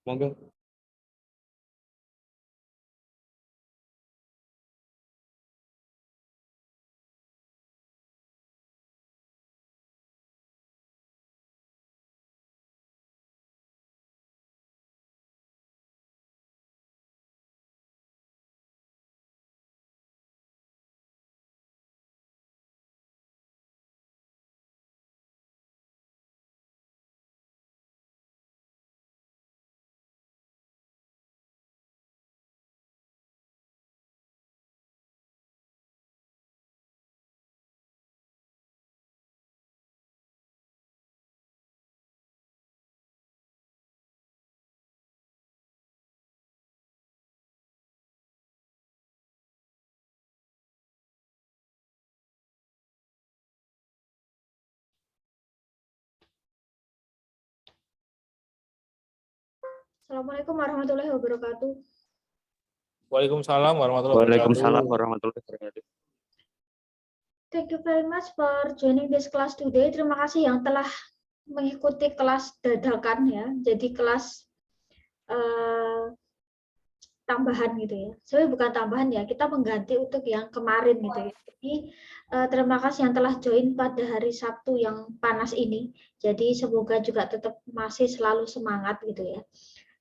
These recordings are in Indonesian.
Monggo. Assalamualaikum warahmatullahi wabarakatuh. Waalaikumsalam warahmatullahi Waalaikumsalam wabarakatuh. warahmatullahi wabarakatuh. Thank you very much for joining this class today. Terima kasih yang telah mengikuti kelas dadakan ya. Jadi kelas tambahan gitu ya. Sebenarnya bukan tambahan ya, kita mengganti untuk yang kemarin gitu ya. Jadi terima kasih yang telah join pada hari Sabtu yang panas ini. Jadi semoga juga tetap masih selalu semangat gitu ya.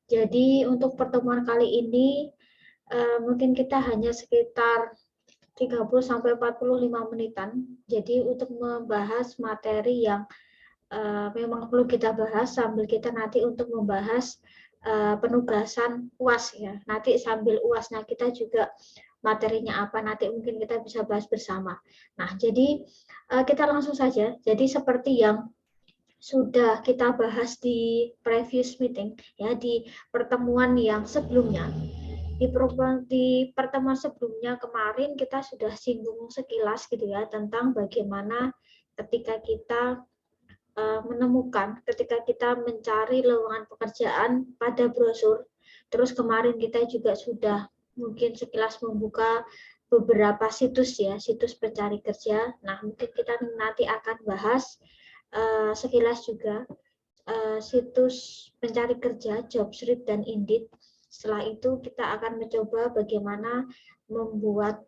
Jadi untuk pertemuan kali ini mungkin kita hanya sekitar 30-45 menitan. Jadi untuk membahas materi yang memang perlu kita bahas sambil kita nanti untuk membahas penugasan UAS ya. Nanti sambil UASnya kita juga materinya apa nanti mungkin kita bisa bahas bersama. Nah, jadi kita langsung saja. Jadi seperti yang sudah kita bahas di previous meeting ya, di pertemuan yang sebelumnya. Di pertemuan sebelumnya kemarin kita sudah singgung sekilas gitu ya tentang bagaimana ketika kita menemukan, ketika kita mencari lowongan pekerjaan pada brosur. Terus kemarin kita juga sudah mungkin sekilas membuka beberapa situs ya, situs pencari kerja. Nah, mungkin kita nanti akan bahas sekilas juga situs pencari kerja, Jobstreet dan Indeed. Setelah itu kita akan mencoba bagaimana membuat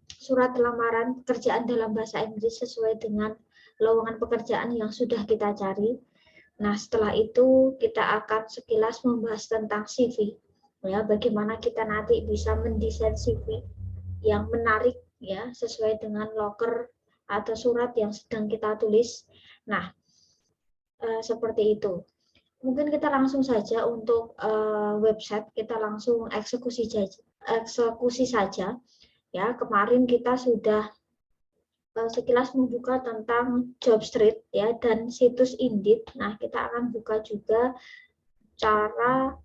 surat lamaran pekerjaan dalam bahasa Inggris sesuai dengan lowongan pekerjaan yang sudah kita cari. Nah, setelah itu kita akan sekilas membahas tentang CV. Ya, bagaimana kita nanti bisa mendesain CV yang menarik ya, sesuai dengan loker atau surat yang sedang kita tulis. Nah, seperti itu. Mungkin kita langsung saja untuk website, kita langsung eksekusi saja. Ya, kemarin kita sudah sekilas membuka tentang Jobstreet ya dan situs Indeed. Nah, kita akan buka juga cara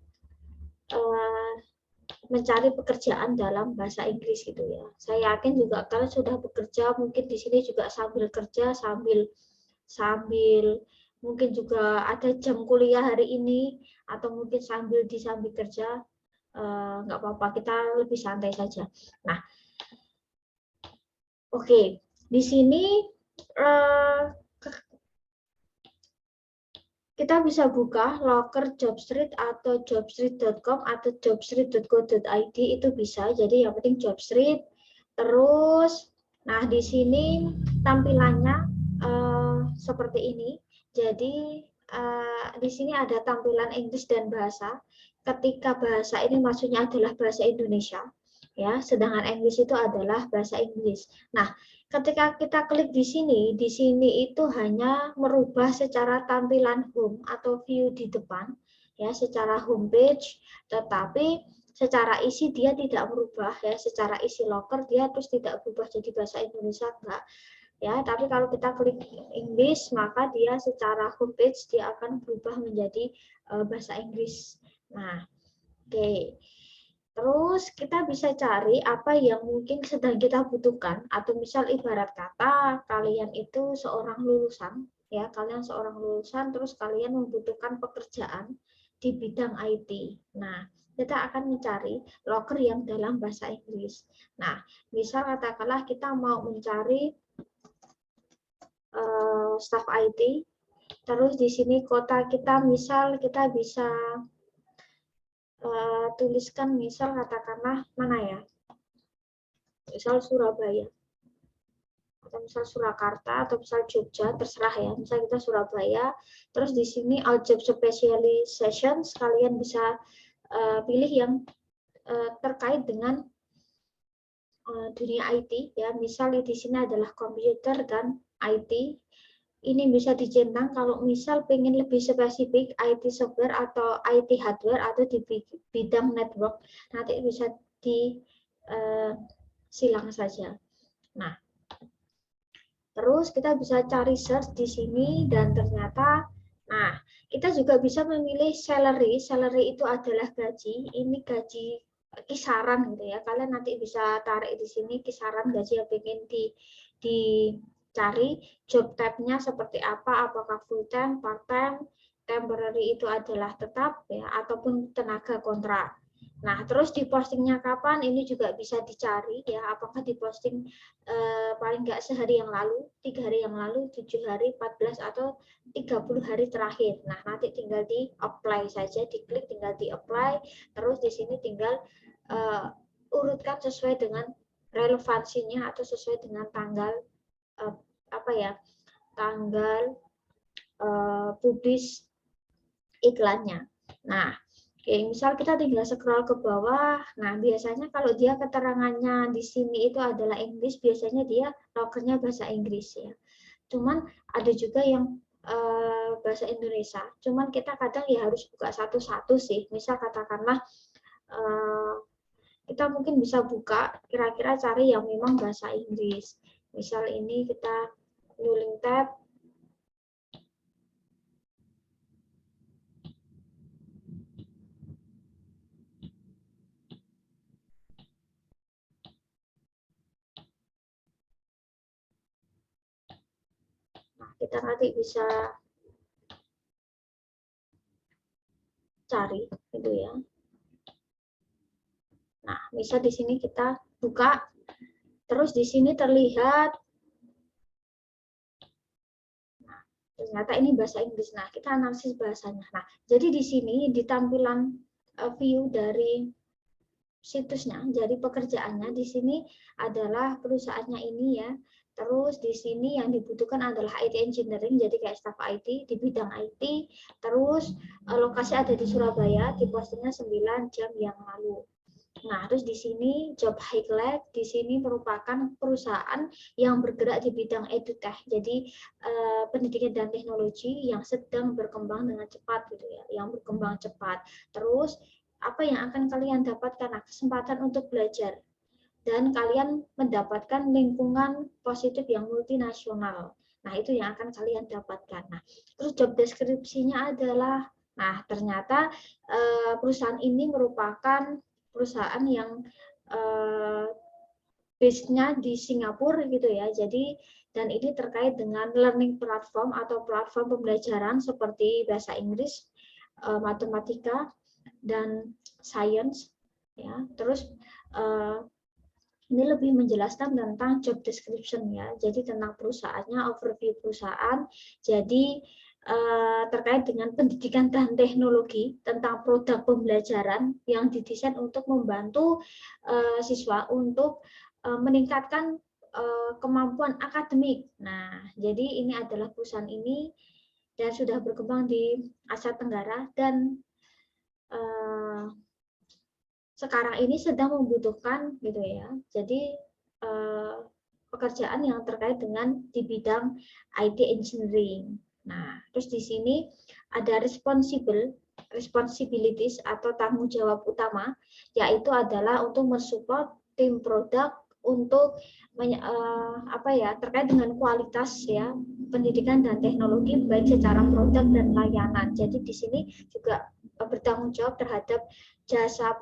mencari pekerjaan dalam bahasa Inggris gitu ya. Saya yakin juga kalian sudah bekerja, mungkin di sini juga sambil kerja, sambil mungkin juga ada jam kuliah hari ini atau mungkin sambil kerja, nggak apa-apa, kita lebih santai saja. Nah, oke. Di sini kita bisa buka loker Jobstreet atau jobstreet.com atau jobstreet.co.id, itu bisa. Jadi yang penting Jobstreet. Terus, nah di sini tampilannya seperti ini. Jadi di sini ada tampilan Inggris dan bahasa. Ketika bahasa ini maksudnya adalah bahasa Indonesia, ya. Sedangkan Inggris itu adalah bahasa Inggris. Nah, ketika kita klik di sini itu hanya merubah secara tampilan home atau view di depan, ya, secara homepage, tetapi secara isi dia tidak berubah ya, secara isi loker dia terus tidak berubah jadi bahasa Indonesia enggak. Ya, tapi kalau kita klik English maka dia secara homepage dia akan berubah menjadi bahasa Inggris. Nah, oke. Terus kita bisa cari apa yang mungkin sedang kita butuhkan, atau misal ibarat kata kalian itu seorang lulusan, ya, kalian seorang lulusan terus kalian membutuhkan pekerjaan di bidang IT. Nah, kita akan mencari loker yang dalam bahasa Inggris. Nah, misal katakanlah kita mau mencari staff IT Terus di sini kota kita, misal kita bisa tuliskan, misal katakanlah mana ya, misal Surabaya, atau misal Surakarta, atau misal Jogja, terserah ya. Misal kita Surabaya, terus di sini all job specializations, kalian bisa pilih yang terkait dengan dunia IT ya. Misal di sini adalah komputer dan IT. Ini bisa dicentang kalau misal pengen lebih spesifik IT software atau IT hardware atau di bidang network, nanti bisa silang saja. Nah, terus kita bisa cari search di sini dan ternyata, nah kita juga bisa memilih salary. Salary itu adalah gaji. Ini gaji kisaran gitu ya. Kalian nanti bisa tarik di sini kisaran gaji yang pengen dicari, job type-nya seperti apa, apakah full time, part time, temporary itu adalah tetap ya, ataupun tenaga kontrak. Nah, terus di postingnya kapan ini juga bisa dicari ya, apakah diposting paling nggak sehari yang lalu, 3 hari yang lalu, 7 hari, 14 atau 30 hari terakhir. Nah, nanti tinggal di apply saja, diklik tinggal di apply, terus di sini tinggal urutkan sesuai dengan relevansinya atau sesuai dengan tanggal apa ya, tanggal publish iklannya. Nah, oke, misal kita tinggal scroll ke bawah. Nah, biasanya kalau dia keterangannya di sini itu adalah Inggris, biasanya dia lokernya bahasa Inggris ya. Cuman ada juga yang bahasa Indonesia. Cuman kita kadang ya harus buka satu-satu sih. Misal katakanlah kita mungkin bisa buka kira-kira cari yang memang bahasa Inggris. Misal ini kita new link tab. Nah, kita nanti bisa cari gitu ya. Nah, bisa di sini kita buka, terus di sini terlihat, nah, ternyata ini bahasa Inggris. Nah, kita analisis bahasanya. Nah, jadi di sini di tampilan view dari situsnya, jadi pekerjaannya di sini adalah perusahaannya ini ya. Terus di sini yang dibutuhkan adalah IT engineering, jadi kayak staff IT di bidang IT. Terus lokasi ada di Surabaya, di postingnya 9 jam yang lalu. Nah, terus di sini job highlight, di sini merupakan perusahaan yang bergerak di bidang edutech. Jadi pendidikan dan teknologi yang sedang berkembang dengan cepat gitu ya, yang berkembang cepat. Terus apa yang akan kalian dapatkan? Nah, kesempatan untuk belajar dan kalian mendapatkan lingkungan positif yang multinasional. Nah, itu yang akan kalian dapatkan. Nah, terus job deskripsinya adalah, nah ternyata perusahaan ini merupakan perusahaan yang base-nya di Singapura gitu ya. Jadi dan ini terkait dengan learning platform atau platform pembelajaran seperti bahasa Inggris, matematika dan science ya. Terus ini lebih menjelaskan tentang job description ya. Jadi tentang perusahaannya, overview perusahaan. Jadi terkait dengan pendidikan dan teknologi tentang produk pembelajaran yang didesain untuk membantu siswa untuk meningkatkan kemampuan akademik. Nah, jadi ini adalah perusahaan ini dan sudah berkembang di Asia Tenggara dan sekarang ini sedang membutuhkan gitu ya. Jadi pekerjaan yang terkait dengan di bidang IT engineering. Nah, terus di sini ada responsibilities atau tanggung jawab utama, yaitu adalah untuk mensupport tim produk untuk terkait dengan kualitas ya pendidikan dan teknologi baik secara produk dan layanan. Jadi di sini juga bertanggung jawab terhadap jasa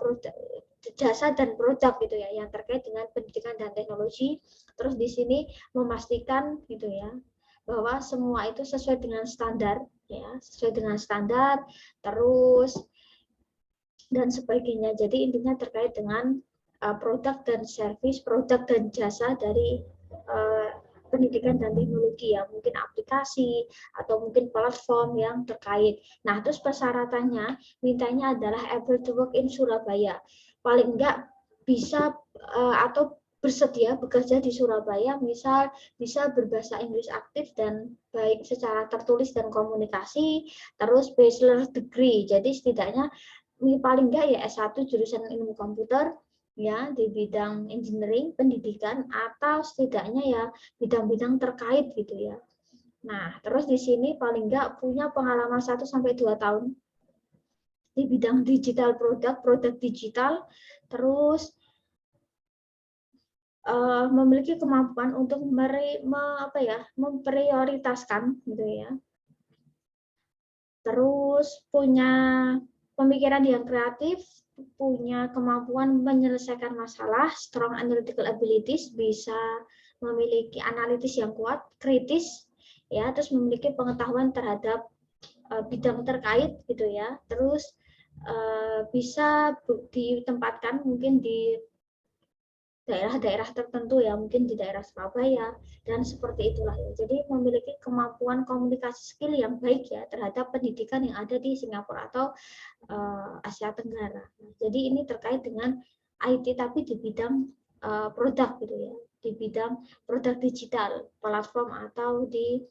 dan produk gitu ya yang terkait dengan pendidikan dan teknologi. Terus di sini memastikan gitu ya bahwa semua itu sesuai dengan standar ya, sesuai dengan standar terus dan sebagainya. Jadi intinya terkait dengan produk dan service, produk dan jasa dari pendidikan dan teknologi ya, mungkin aplikasi atau mungkin platform yang terkait. Nah, terus persyaratannya mintanya adalah able to work in Surabaya. Paling enggak bisa atau bersedia bekerja di Surabaya, misal bisa berbahasa Inggris aktif dan baik secara tertulis dan komunikasi, terus bachelor degree. Jadi setidaknya paling enggak ya S1 jurusan ilmu komputer ya di bidang engineering, pendidikan atau setidaknya ya bidang-bidang terkait gitu ya. Nah, terus di sini paling enggak punya pengalaman 1 sampai 2 tahun di bidang digital produk digital, terus memiliki kemampuan untuk memprioritaskan gitu ya. Terus punya pemikiran yang kreatif, punya kemampuan menyelesaikan masalah, strong analytical abilities, bisa memiliki analitis yang kuat, kritis, ya, terus memiliki pengetahuan terhadap bidang terkait gitu ya. Terus bisa ditempatkan mungkin di daerah-daerah tertentu ya, mungkin di daerah Surabaya dan seperti itulah ya. Jadi memiliki kemampuan komunikasi skill yang baik ya terhadap pendidikan yang ada di Singapura atau Asia Tenggara. Jadi ini terkait dengan IT tapi di bidang produk gitu ya, di bidang produk digital, platform atau di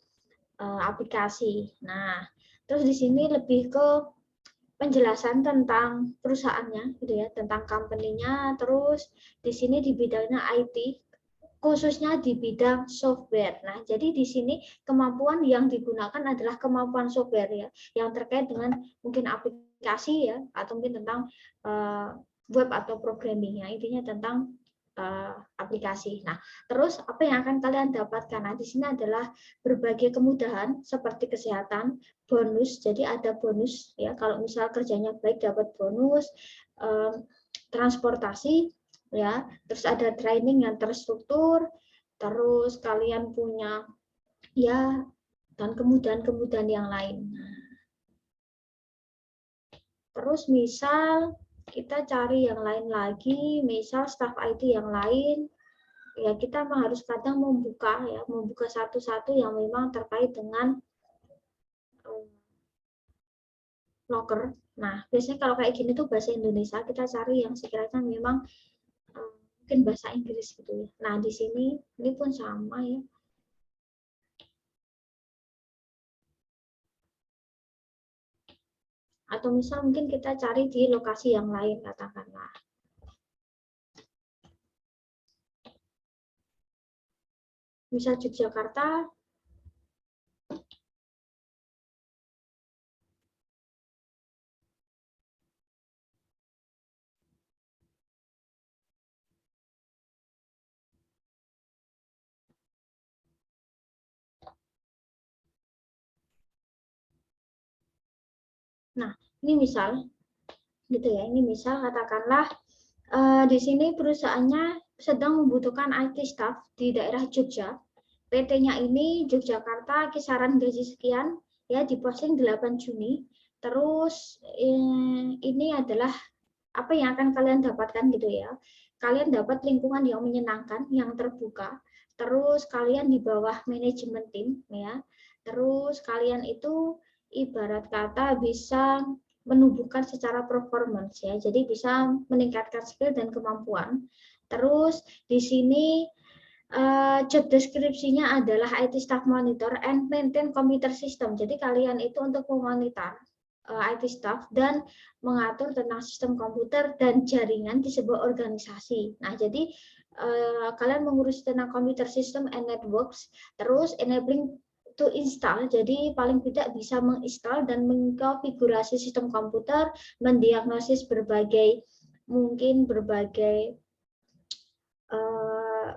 aplikasi. Nah, terus di sini lebih ke penjelasan tentang perusahaannya gitu ya, tentang company-nya, terus di sini di bidangnya IT, khususnya di bidang software. Nah, jadi di sini kemampuan yang digunakan adalah kemampuan software ya, yang terkait dengan mungkin aplikasi ya, atau mungkin tentang web atau programming ya, intinya tentang aplikasi. Nah, terus apa yang akan kalian dapatkan? Nah, di sini adalah berbagai kemudahan seperti kesehatan, bonus. Jadi ada bonus ya, kalau misal kerjanya baik dapat bonus, transportasi ya, terus ada training yang terstruktur, terus kalian punya ya dan kemudahan-kemudahan yang lain. Terus misal kita cari yang lain lagi, misal staff IT yang lain, ya kita harus kadang membuka satu-satu yang memang terkait dengan loker. Nah, biasanya kalau kayak gini tuh bahasa Indonesia, kita cari yang sekiranya memang mungkin bahasa Inggris gitu ya. Nah, di sini ini pun sama ya. Atau misal mungkin kita cari di lokasi yang lain katakanlah. Misal Yogyakarta, nah ini misal gitu ya, ini misal katakanlah di sini perusahaannya sedang membutuhkan IT staff di daerah Jogja. PT-nya ini Yogyakarta, kisaran gaji sekian, ya diposting 8 Juni. Terus ini adalah apa yang akan kalian dapatkan gitu ya. Kalian dapat lingkungan yang menyenangkan, yang terbuka. Terus kalian di bawah manajemen tim ya. Terus kalian itu ibarat kata bisa menumbuhkan secara performance ya. Jadi bisa meningkatkan skill dan kemampuan. Terus di sini job deskripsinya adalah IT staff monitor and maintain computer system. Jadi kalian itu untuk memonitor IT staff dan mengatur tentang sistem komputer dan jaringan di sebuah organisasi. Nah, jadi kalian mengurus tentang computer system and networks, terus enabling to install. Jadi paling tidak bisa menginstal dan mengkonfigurasi sistem komputer, mendiagnosis berbagai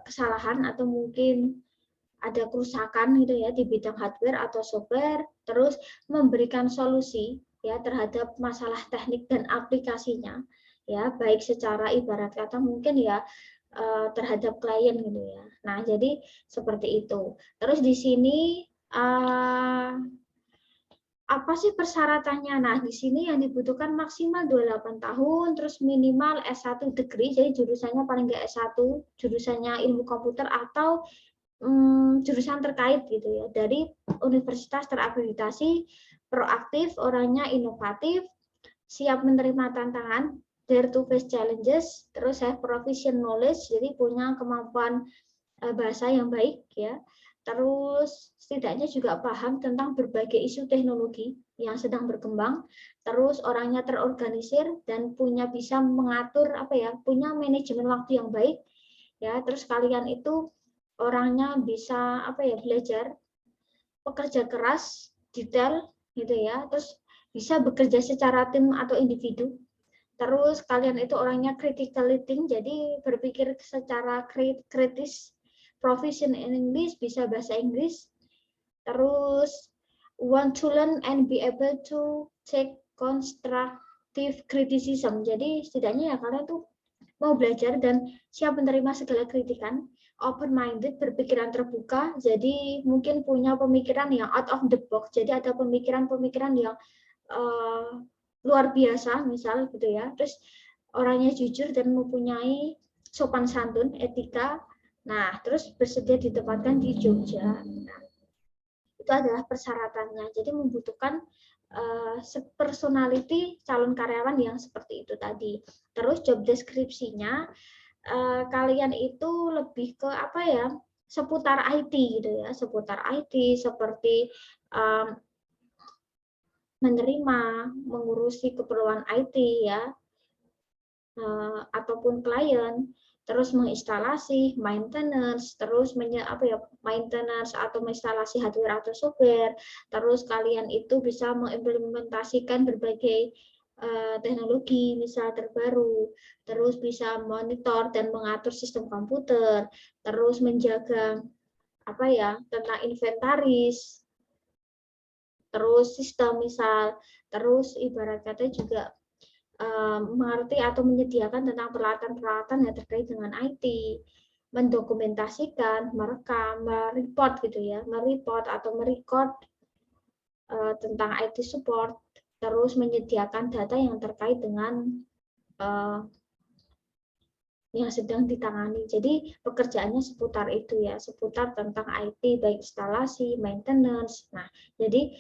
kesalahan atau mungkin ada kerusakan gitu ya di bidang hardware atau software, terus memberikan solusi ya terhadap masalah teknik dan aplikasinya ya, baik secara ibarat kata mungkin ya terhadap klien gitu ya. Nah, jadi seperti itu. Terus di sini apa sih persyaratannya? Nah, di sini yang dibutuhkan maksimal 28 tahun, terus minimal S1 degree, jadi jurusannya paling nggak S1, jurusannya ilmu komputer atau jurusan terkait gitu ya, dari universitas terakreditasi, proaktif, orangnya inovatif, siap menerima tantangan, dare to face challenges, terus have proficient knowledge, jadi punya kemampuan bahasa yang baik ya. Terus setidaknya juga paham tentang berbagai isu teknologi yang sedang berkembang. Terus orangnya terorganisir dan bisa mengatur punya manajemen waktu yang baik ya. Terus kalian itu orangnya bisa belajar, pekerja keras, detail gitu ya. Terus bisa bekerja secara tim atau individu. Terus kalian itu orangnya critical thinking, jadi berpikir secara kritis, proficient in English, bisa bahasa Inggris. Terus want to learn and be able to take constructive criticism. Jadi setidaknya ya kalian tuh mau belajar dan siap menerima segala kritikan, open minded, berpikiran terbuka, jadi mungkin punya pemikiran yang out of the box, jadi ada pemikiran-pemikiran yang luar biasa misal gitu ya. Terus orangnya jujur dan mempunyai sopan santun, etika. Nah, terus bersedia ditempatkan di Jogja. Nah, itu adalah persyaratannya. Jadi membutuhkan personality calon karyawan yang seperti itu tadi. Terus job deskripsinya kalian itu lebih ke seputar IT gitu ya, seputar IT seperti menerima, mengurusi keperluan IT ya, ataupun klien, terus menginstalasi, maintenance, terus maintenance atau menginstalasi hardware atau software, terus kalian itu bisa mengimplementasikan berbagai teknologi misal terbaru, terus bisa monitor dan mengatur sistem komputer, terus menjaga tentang inventaris, terus sistem misal, terus ibarat kata juga mengerti atau menyediakan tentang peralatan-peralatan yang terkait dengan IT, mendokumentasikan, merekam, mereport gitu ya, mereport atau merecord tentang IT support, terus menyediakan data yang terkait dengan yang sedang ditangani. Jadi pekerjaannya seputar itu ya, seputar tentang IT, baik instalasi, maintenance. Nah, jadi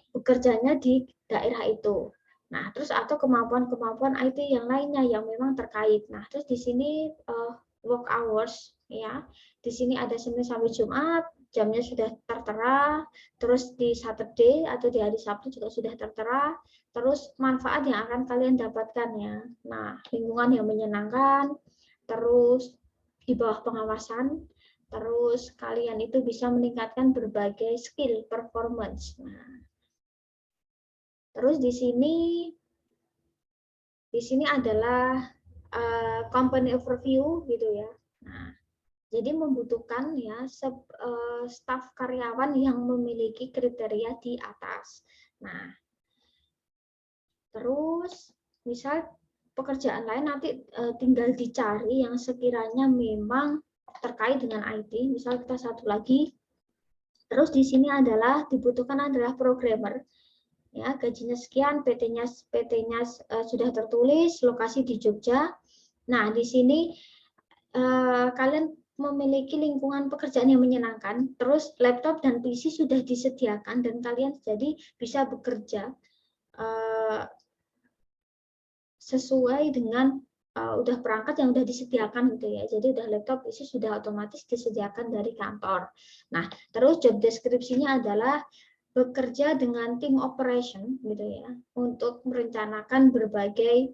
bekerjanya di daerah itu. Nah, terus atau kemampuan-kemampuan IT yang lainnya yang memang terkait. Nah, terus di sini work hours ya. Di sini ada Senin sampai Jumat, jamnya sudah tertera, terus di Saturday atau di hari Sabtu juga sudah tertera. Terus manfaat yang akan kalian dapatkan ya. Nah, lingkungan yang menyenangkan, terus di bawah pengawasan, terus kalian itu bisa meningkatkan berbagai skill performance. Nah, terus di sini adalah company overview gitu ya. Nah, jadi membutuhkan ya staf karyawan yang memiliki kriteria di atas. Nah, terus misal pekerjaan lain nanti tinggal dicari yang sekiranya memang terkait dengan IT. Misal kita satu lagi. Terus di sini dibutuhkan adalah programmer. Ya, gajinya sekian, PT-nya sudah tertulis, lokasi di Jogja. Nah, di sini kalian memiliki lingkungan pekerjaan yang menyenangkan, terus laptop dan PC sudah disediakan dan kalian jadi bisa bekerja sesuai dengan udah perangkat yang udah disediakan gitu ya. Jadi udah laptop PC sudah otomatis disediakan dari kantor. Nah, terus job deskripsinya adalah bekerja dengan tim operation gitu ya untuk merencanakan berbagai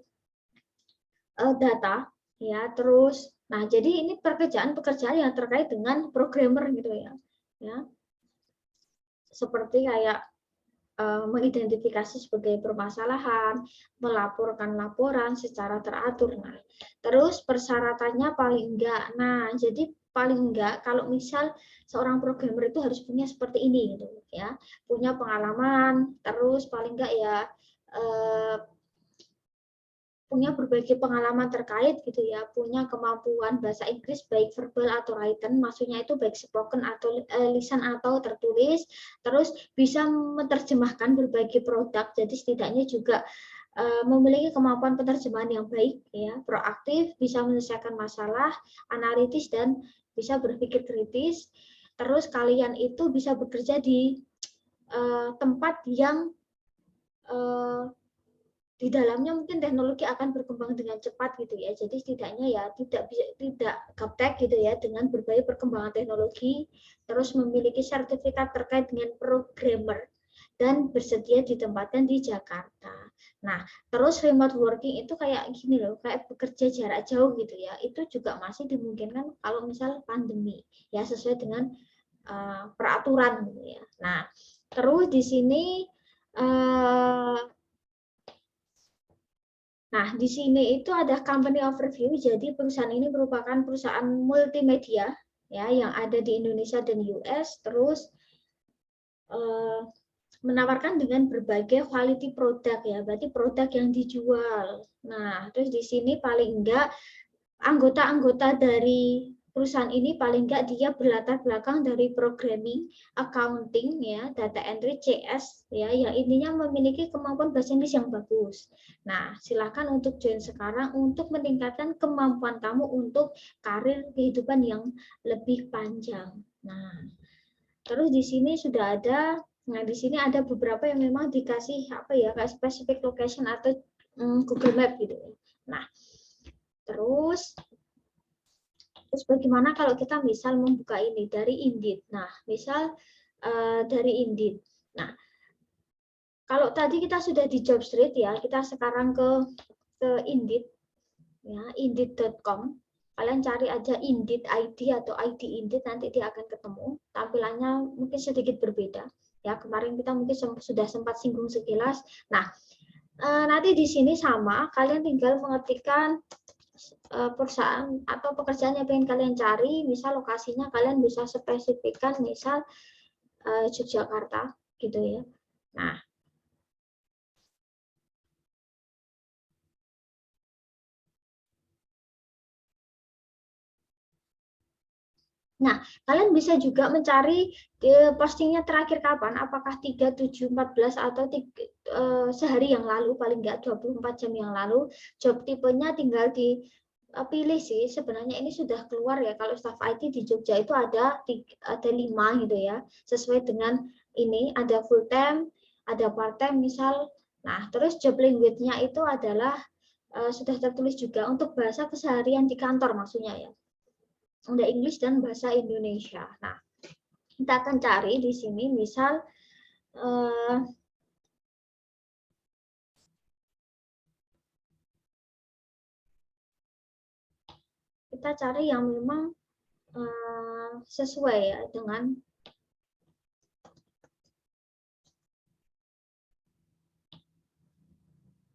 data ya. Terus nah, jadi ini pekerjaan yang terkait dengan programmer gitu ya. Seperti kayak mengidentifikasi sebagai permasalahan, melaporkan laporan secara teratur. Nah, terus persyaratannya paling enggak. Nah, jadi paling enggak kalau misal seorang programmer itu harus punya seperti ini gitu ya. Punya pengalaman, terus paling enggak ya punya berbagai pengalaman terkait gitu ya, punya kemampuan bahasa Inggris baik verbal atau written, maksudnya itu baik spoken atau lisan atau tertulis, terus bisa menerjemahkan berbagai produk, jadi setidaknya juga memiliki kemampuan penerjemahan yang baik ya, proaktif, bisa menyelesaikan masalah, analitis dan bisa berpikir kritis, terus kalian itu bisa bekerja di tempat yang di dalamnya mungkin teknologi akan berkembang dengan cepat gitu ya. Jadi setidaknya ya tidak gaptek gitu ya dengan berbagai perkembangan teknologi, terus memiliki sertifikat terkait dengan programmer dan bersedia ditempatkan di Jakarta. Nah, terus remote working itu kayak gini loh, kayak bekerja jarak jauh gitu ya. Itu juga masih dimungkinkan kalau misal pandemi ya, sesuai dengan peraturan gitu ya. Nah, terus di sini nah, di sini itu ada company overview. Jadi perusahaan ini merupakan perusahaan multimedia ya yang ada di Indonesia dan US. Terus menawarkan dengan berbagai quality produk ya. Berarti produk yang dijual. Nah, terus di sini paling enggak anggota-anggota dari perusahaan ini paling enggak dia berlatar belakang dari programming, accounting ya, data entry, CS ya, yang intinya memiliki kemampuan bahasa Inggris yang bagus. Nah, silakan untuk join sekarang untuk meningkatkan kemampuan kamu untuk karir kehidupan yang lebih panjang. Nah, terus di sini sudah ada, nah di sini ada beberapa yang memang dikasih apa ya, kayak specific location atau Google Map gitu. Nah, terus bagaimana kalau kita misal membuka ini dari Indeed. Nah, misal dari Indeed. Nah, kalau tadi kita sudah di Jobstreet ya, kita sekarang ke Indeed ya, indeed.com. Kalian cari aja Indeed ID atau ID Indeed, nanti dia akan ketemu. Tampilannya mungkin sedikit berbeda. Ya, kemarin kita mungkin sudah sempat singgung sekilas. Nah, nanti di sini sama, kalian tinggal mengetikkan perusahaan atau pekerjaan yang pengen kalian cari, misal lokasinya kalian bisa spesifikkan, misal Yogyakarta gitu ya. Nah, kalian bisa juga mencari postingnya terakhir kapan, apakah 3, 7, 14 atau sehari yang lalu, paling enggak 24 jam yang lalu. Job tipenya tinggal dipilih sih. Sebenarnya ini sudah keluar ya, kalau staff IT di Jogja itu ada 5 gitu ya. Sesuai dengan ini, ada full time, ada part time misal. Nah, terus job language-nya itu adalah sudah tertulis juga untuk bahasa keseharian di kantor maksudnya ya. Ada Inggris dan bahasa Indonesia. Nah, kita akan cari di sini, misal kita cari yang memang sesuai ya dengan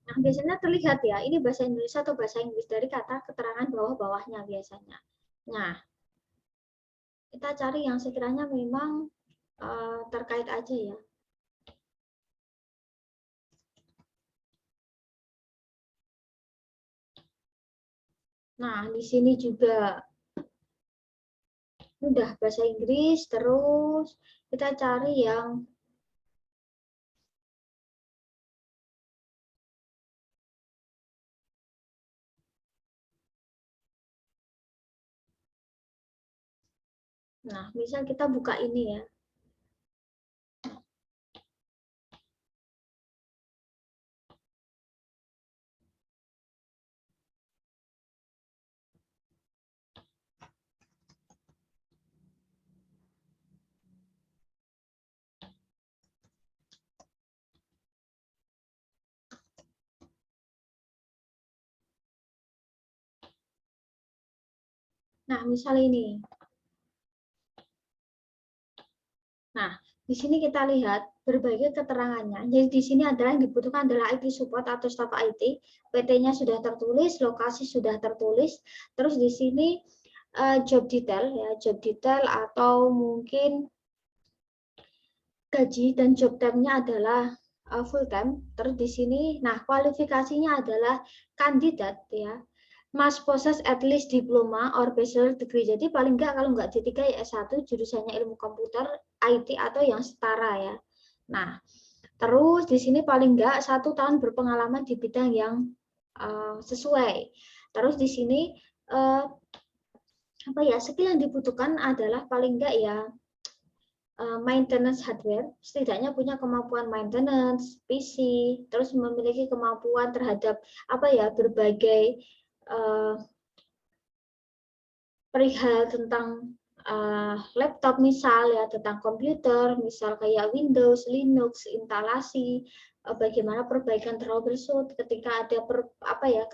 nah, biasanya terlihat ya, ini bahasa Indonesia atau bahasa Inggris dari kata keterangan bawah-bawahnya biasanya. Nah, kita cari yang sekiranya memang terkait aja ya. Nah, di sini juga udah bahasa Inggris, terus kita cari yang nah, misal kita buka ini ya. Nah, misal ini. Nah, di sini kita lihat berbagai keterangannya. Jadi di sini adalah yang dibutuhkan adalah IT support atau staf IT. PT-nya sudah tertulis, lokasi sudah tertulis. Terus di sini job detail ya, job detail atau mungkin gaji dan job time-nya adalah full time. Terus di sini, nah kualifikasinya adalah kandidat ya, must possess at least diploma or bachelor degree. Jadi paling enggak kalau enggak D3 ya S1 jurusannya ilmu komputer, IT atau yang setara ya. Nah, terus di sini paling enggak 1 tahun berpengalaman di bidang yang sesuai. Terus di sini apa ya, skill yang dibutuhkan adalah paling enggak ya maintenance hardware, setidaknya punya kemampuan maintenance PC, terus memiliki kemampuan terhadap apa ya, berbagai perihal tentang laptop misal ya, tentang komputer misal kayak Windows, Linux, instalasi, bagaimana perbaikan troubleshoot ketika ada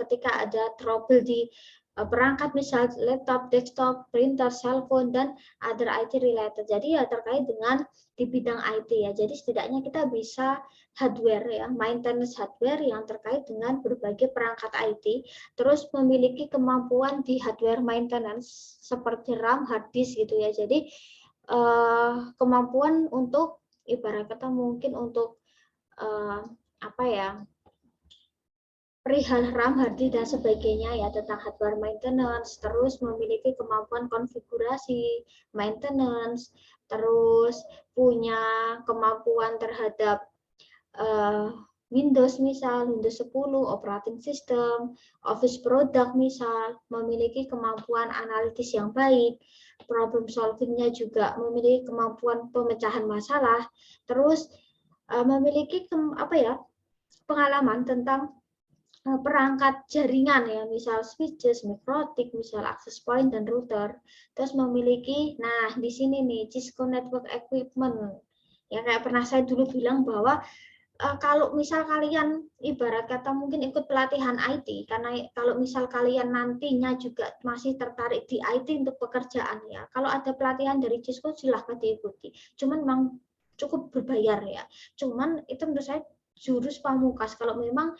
ketika ada trouble di perangkat misal laptop, desktop, printer, cellphone dan other IT related. Jadi ya terkait dengan di bidang IT ya. Jadi setidaknya kita bisa hardware ya, maintenance hardware yang terkait dengan berbagai perangkat IT, terus memiliki kemampuan di hardware maintenance seperti RAM, hard disk gitu ya. Jadi kemampuan untuk ibarat kata mungkin untuk perihal RAM, hard disk dan sebagainya ya, tentang hardware maintenance, terus memiliki kemampuan konfigurasi, maintenance, terus punya kemampuan terhadap Windows misal, Windows 10, operating system, Office product misal, memiliki kemampuan analitis yang baik, problem solving-nya juga memiliki kemampuan pemecahan masalah, terus memiliki pengalaman tentang perangkat jaringan ya, misal switches, mikrotik, misal access point dan router. Terus memiliki, nah di sini nih Cisco Network Equipment. Ya kayak pernah saya dulu bilang bahwa kalau misal kalian ibarat kata mungkin ikut pelatihan IT, karena kalau misal kalian nantinya juga masih tertarik di IT untuk pekerjaan ya, kalau ada pelatihan dari Cisco silahkan diikuti. Cuman memang cukup berbayar ya. Cuman itu menurut saya jurus pamungkas kalau memang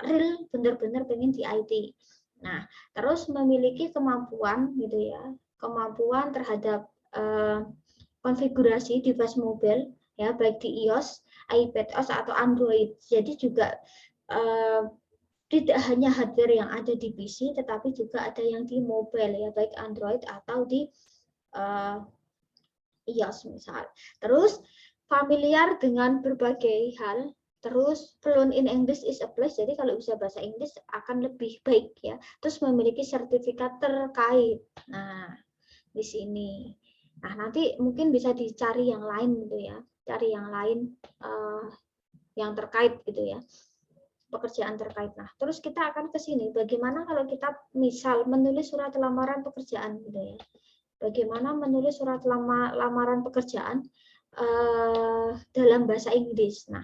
real benar-benar pengen di IT. Nah, terus memiliki kemampuan gitu ya, kemampuan terhadap konfigurasi device mobile ya, baik di iOS, iPadOS atau Android. Jadi juga tidak hanya hardware yang ada di PC, tetapi juga ada yang di mobile ya, baik Android atau di iOS misal. Terus familiar dengan berbagai hal. Terus fluent in English is a plus, jadi kalau bisa bahasa Inggris akan lebih baik ya. Terus memiliki sertifikat terkait. Nah, di sini. Nah, nanti mungkin bisa dicari yang lain gitu ya. Cari yang lain yang terkait gitu ya. Pekerjaan terkait. Nah, terus kita akan ke sini. Bagaimana kalau kita misal menulis surat lamaran pekerjaan gitu ya. Bagaimana menulis surat lamaran pekerjaan dalam bahasa Inggris. Nah,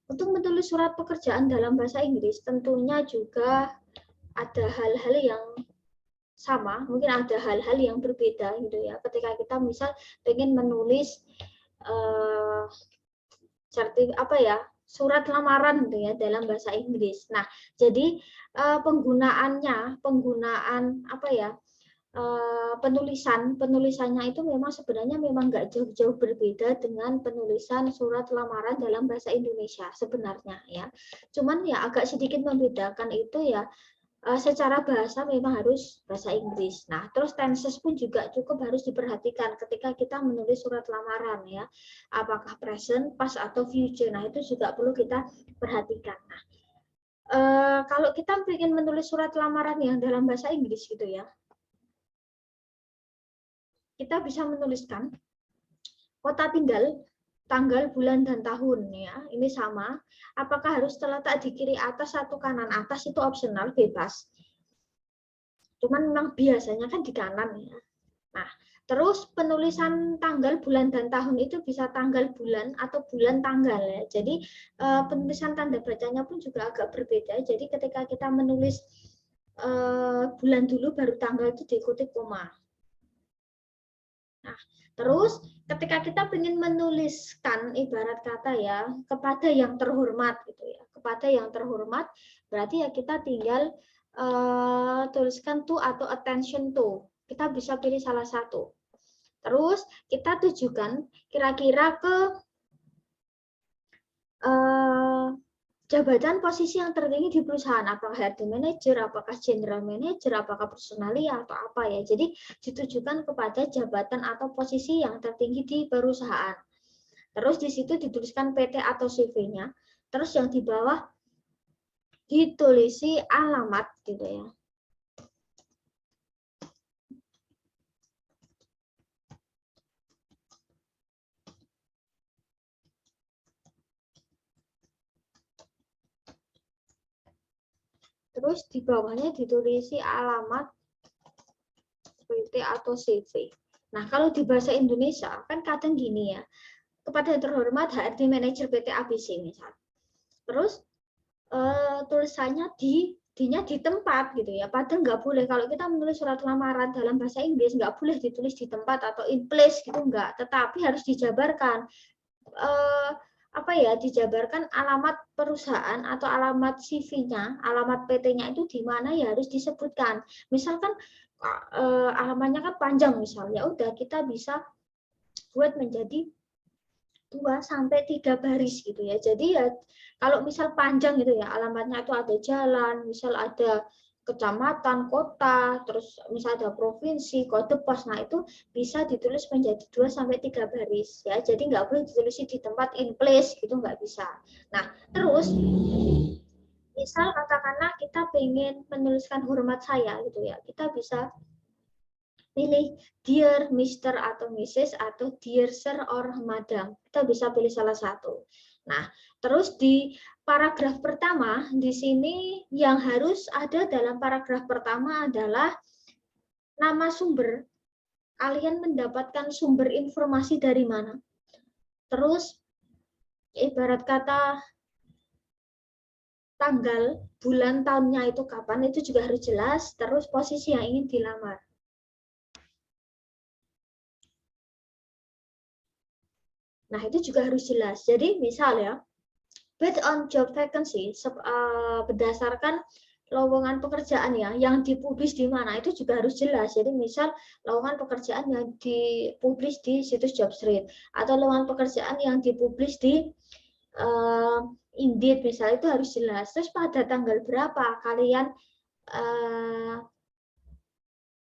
untuk menulis surat pekerjaan dalam bahasa Inggris tentunya juga ada hal-hal yang sama, mungkin ada hal-hal yang berbeda gitu ya. Ketika kita misal pengen menulis surat lamaran gitu ya dalam bahasa Inggris. Nah, jadi penggunaan penulisannya itu memang sebenarnya memang nggak jauh-jauh berbeda dengan penulisan surat lamaran dalam bahasa Indonesia sebenarnya ya. Cuman ya agak sedikit membedakan itu ya, secara bahasa memang harus bahasa Inggris. Nah, terus tenses pun juga cukup harus diperhatikan ketika kita menulis surat lamaran ya. Apakah present, past atau future. Nah, itu juga perlu kita perhatikan. Nah, kalau kita ingin menulis surat lamaran yang dalam bahasa Inggris gitu ya, kita bisa menuliskan kota tinggal, tanggal, bulan, dan tahun ya. Ini sama. Apakah harus terletak di kiri atas atau kanan atas itu opsional, bebas. Cuman memang biasanya kan di kanan ya. Nah, terus penulisan tanggal, bulan, dan tahun itu bisa tanggal, bulan, atau bulan, tanggal ya. Jadi penulisan tanda bacanya pun juga agak berbeda. Jadi ketika kita menulis bulan dulu baru tanggal itu diikuti koma. Nah, terus ketika kita ingin menuliskan ibarat kata ya kepada yang terhormat gitu ya, kepada yang terhormat berarti ya kita tinggal tuliskan to atau attention to. Kita bisa pilih salah satu. Terus kita tujukan kira-kira ke jabatan posisi yang tertinggi di perusahaan, apakah HRD manager, apakah general manager, apakah personalia atau apa ya. Jadi ditujukan kepada jabatan atau posisi yang tertinggi di perusahaan. Terus di situ dituliskan PT atau CV-nya. Terus yang di bawah ditulisi alamat gitu ya. Terus di bawahnya ditulisi alamat PT atau CV. Nah, kalau di bahasa Indonesia kan kadang gini ya, kepada yang terhormat HRD manajer PT ABC misal. Terus tulisannya D-nya di tempat gitu ya. Padahal nggak boleh kalau kita menulis surat lamaran dalam bahasa Inggris nggak boleh ditulis di tempat atau in place gitu nggak. Tetapi harus dijabarkan apa ya, dijabarkan alamat perusahaan atau alamat CV-nya, alamat PT-nya itu di mana ya harus disebutkan. Misalkan alamatnya kan panjang misalnya, udah kita bisa buat menjadi 2 sampai 3 baris gitu ya. Jadi ya kalau misal panjang gitu ya, alamatnya itu ada jalan, misal ada kecamatan, kota, terus misal ada provinsi, kode pos, nah itu bisa ditulis menjadi 2 sampai 3 baris ya. Jadi nggak boleh ditulis di tempat in place gitu, nggak bisa. Nah, terus misal katakanlah kita pengen menuliskan hormat saya gitu ya, kita bisa pilih Dear Mr. atau Mrs. atau Dear Sir or Madam. Kita bisa pilih salah satu. Nah, terus di paragraf pertama, di sini yang harus ada dalam paragraf pertama adalah nama sumber. Kalian mendapatkan sumber informasi dari mana? Terus, ibarat kata tanggal, bulan, tahunnya itu kapan, itu juga harus jelas. Terus posisi yang ingin dilamar. Nah, itu juga harus jelas. Jadi, misal ya, based on job vacancy, berdasarkan lowongan pekerjaan ya, yang dipublish di mana, itu juga harus jelas. Jadi, misal lowongan pekerjaan yang dipublish di situs Jobstreet, atau lowongan pekerjaan yang dipublish di Indeed, misalnya, itu harus jelas. Terus pada tanggal berapa kalian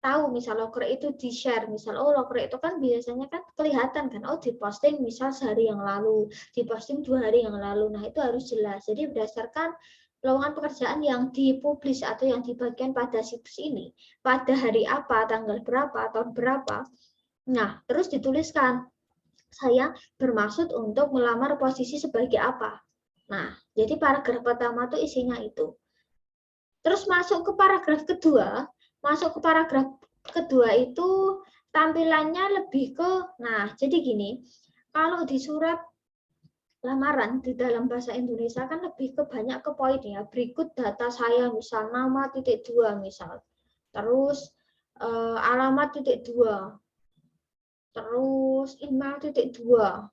tahu misal loker itu di-share, misal loker itu kan biasanya kan kelihatan kan, diposting misal sehari yang lalu, diposting 2 hari yang lalu. Nah, itu harus jelas. Jadi berdasarkan lowongan pekerjaan yang dipublish atau yang dibagikan pada situs ini, pada hari apa, tanggal berapa, tahun berapa. Nah, terus dituliskan, saya bermaksud untuk melamar posisi sebagai apa. Nah, jadi paragraf pertama tuh isinya itu. Terus masuk ke paragraf kedua itu tampilannya lebih ke, nah jadi gini, kalau di surat lamaran di dalam bahasa Indonesia kan lebih ke banyak ke poin ya, berikut data saya misal nama titik 2 misal, terus alamat titik 2, terus email titik 2.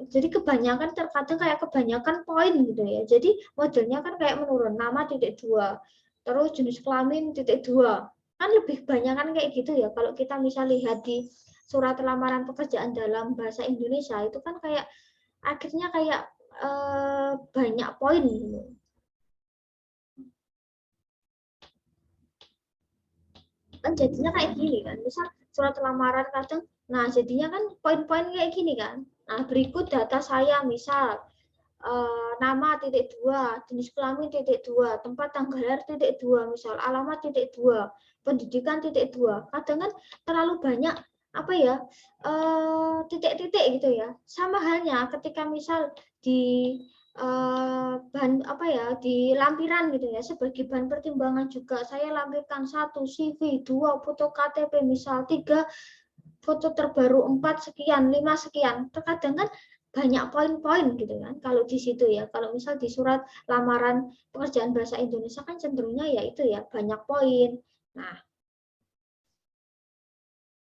Jadi kebanyakan terkadang kayak kebanyakan poin gitu ya. Jadi modelnya kan kayak menurun, nama titik 2, terus jenis kelamin titik 2. Kan lebih banyak kan kayak gitu ya. Kalau kita misal lihat di surat lamaran pekerjaan dalam bahasa Indonesia itu kan kayak akhirnya kayak banyak poin gitu. Kan jadinya kayak gini kan. Misal surat lamaran kadang, nah jadinya kan poin-poin kayak gini kan. Nah, berikut data saya misal nama titik 2, jenis kelamin titik 2, tempat tanggal lahir titik 2 misal, alamat titik 2, pendidikan titik 2. Kadang kan terlalu banyak apa ya, titik-titik gitu ya. Sama halnya ketika misal di bahan apa ya, di lampiran gitu ya, sebagai bahan pertimbangan juga saya lampirkan 1 CV, 2 foto KTP misal, 3 foto terbaru, 4 sekian, 5 sekian. Terkadang kan banyak poin-poin gitu kan kalau di situ ya. Kalau misal di surat lamaran pekerjaan bahasa Indonesia kan cenderungnya ya itu ya, banyak poin. Nah,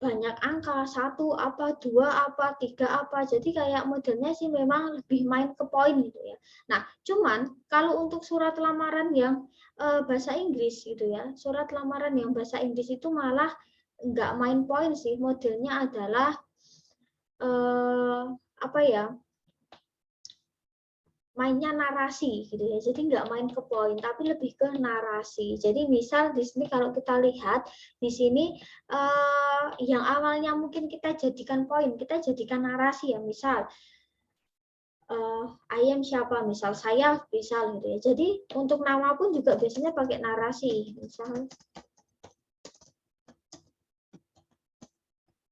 banyak angka, 1 apa, 2 apa, 3 apa. Jadi kayak modelnya sih memang lebih main ke poin gitu ya. Nah, cuman kalau untuk surat lamaran yang bahasa Inggris gitu ya, surat lamaran yang bahasa Inggris itu malah nggak main poin sih, modelnya adalah apa ya, mainnya narasi gitu ya. Jadi nggak main ke poin, tapi lebih ke narasi. Jadi misal di sini kalau kita lihat di sini yang awalnya mungkin kita jadikan poin, kita jadikan narasi ya. Misal I am siapa, misal saya, misal gitu ya. Jadi untuk nama pun juga biasanya pakai narasi. Misal,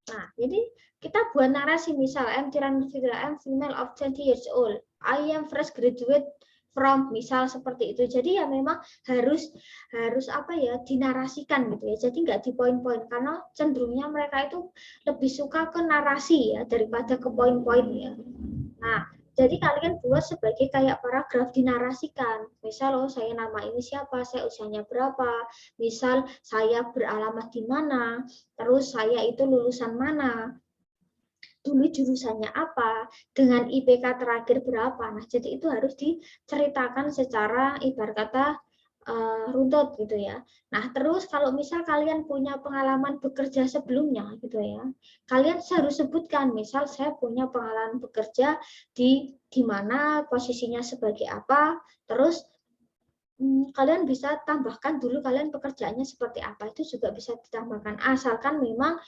nah jadi kita buat narasi misal I'm Tiran Fitra, I'm female of 20 years old, I am fresh graduate from, misal seperti itu. Jadi ya memang harus apa ya, dinarasikan gitu ya. Jadi nggak di poin-poin, karena cenderungnya mereka itu lebih suka ke narasi ya daripada ke poin-poin ya. Nah, jadi kalian buat sebagai kayak paragraf dinarasikan. Misal, oh saya nama ini siapa, saya usianya berapa, misal saya beralamat di mana, terus saya itu lulusan mana, dulu jurusannya apa, dengan IPK terakhir berapa. Nah, jadi itu harus diceritakan secara ibarat kata runtut gitu ya. Nah, terus kalau misal kalian punya pengalaman bekerja sebelumnya gitu ya, kalian harus sebutkan, misal saya punya pengalaman bekerja di mana, posisinya sebagai apa, terus kalian bisa tambahkan dulu kalian pekerjaannya seperti apa, itu juga bisa ditambahkan, asalkan memang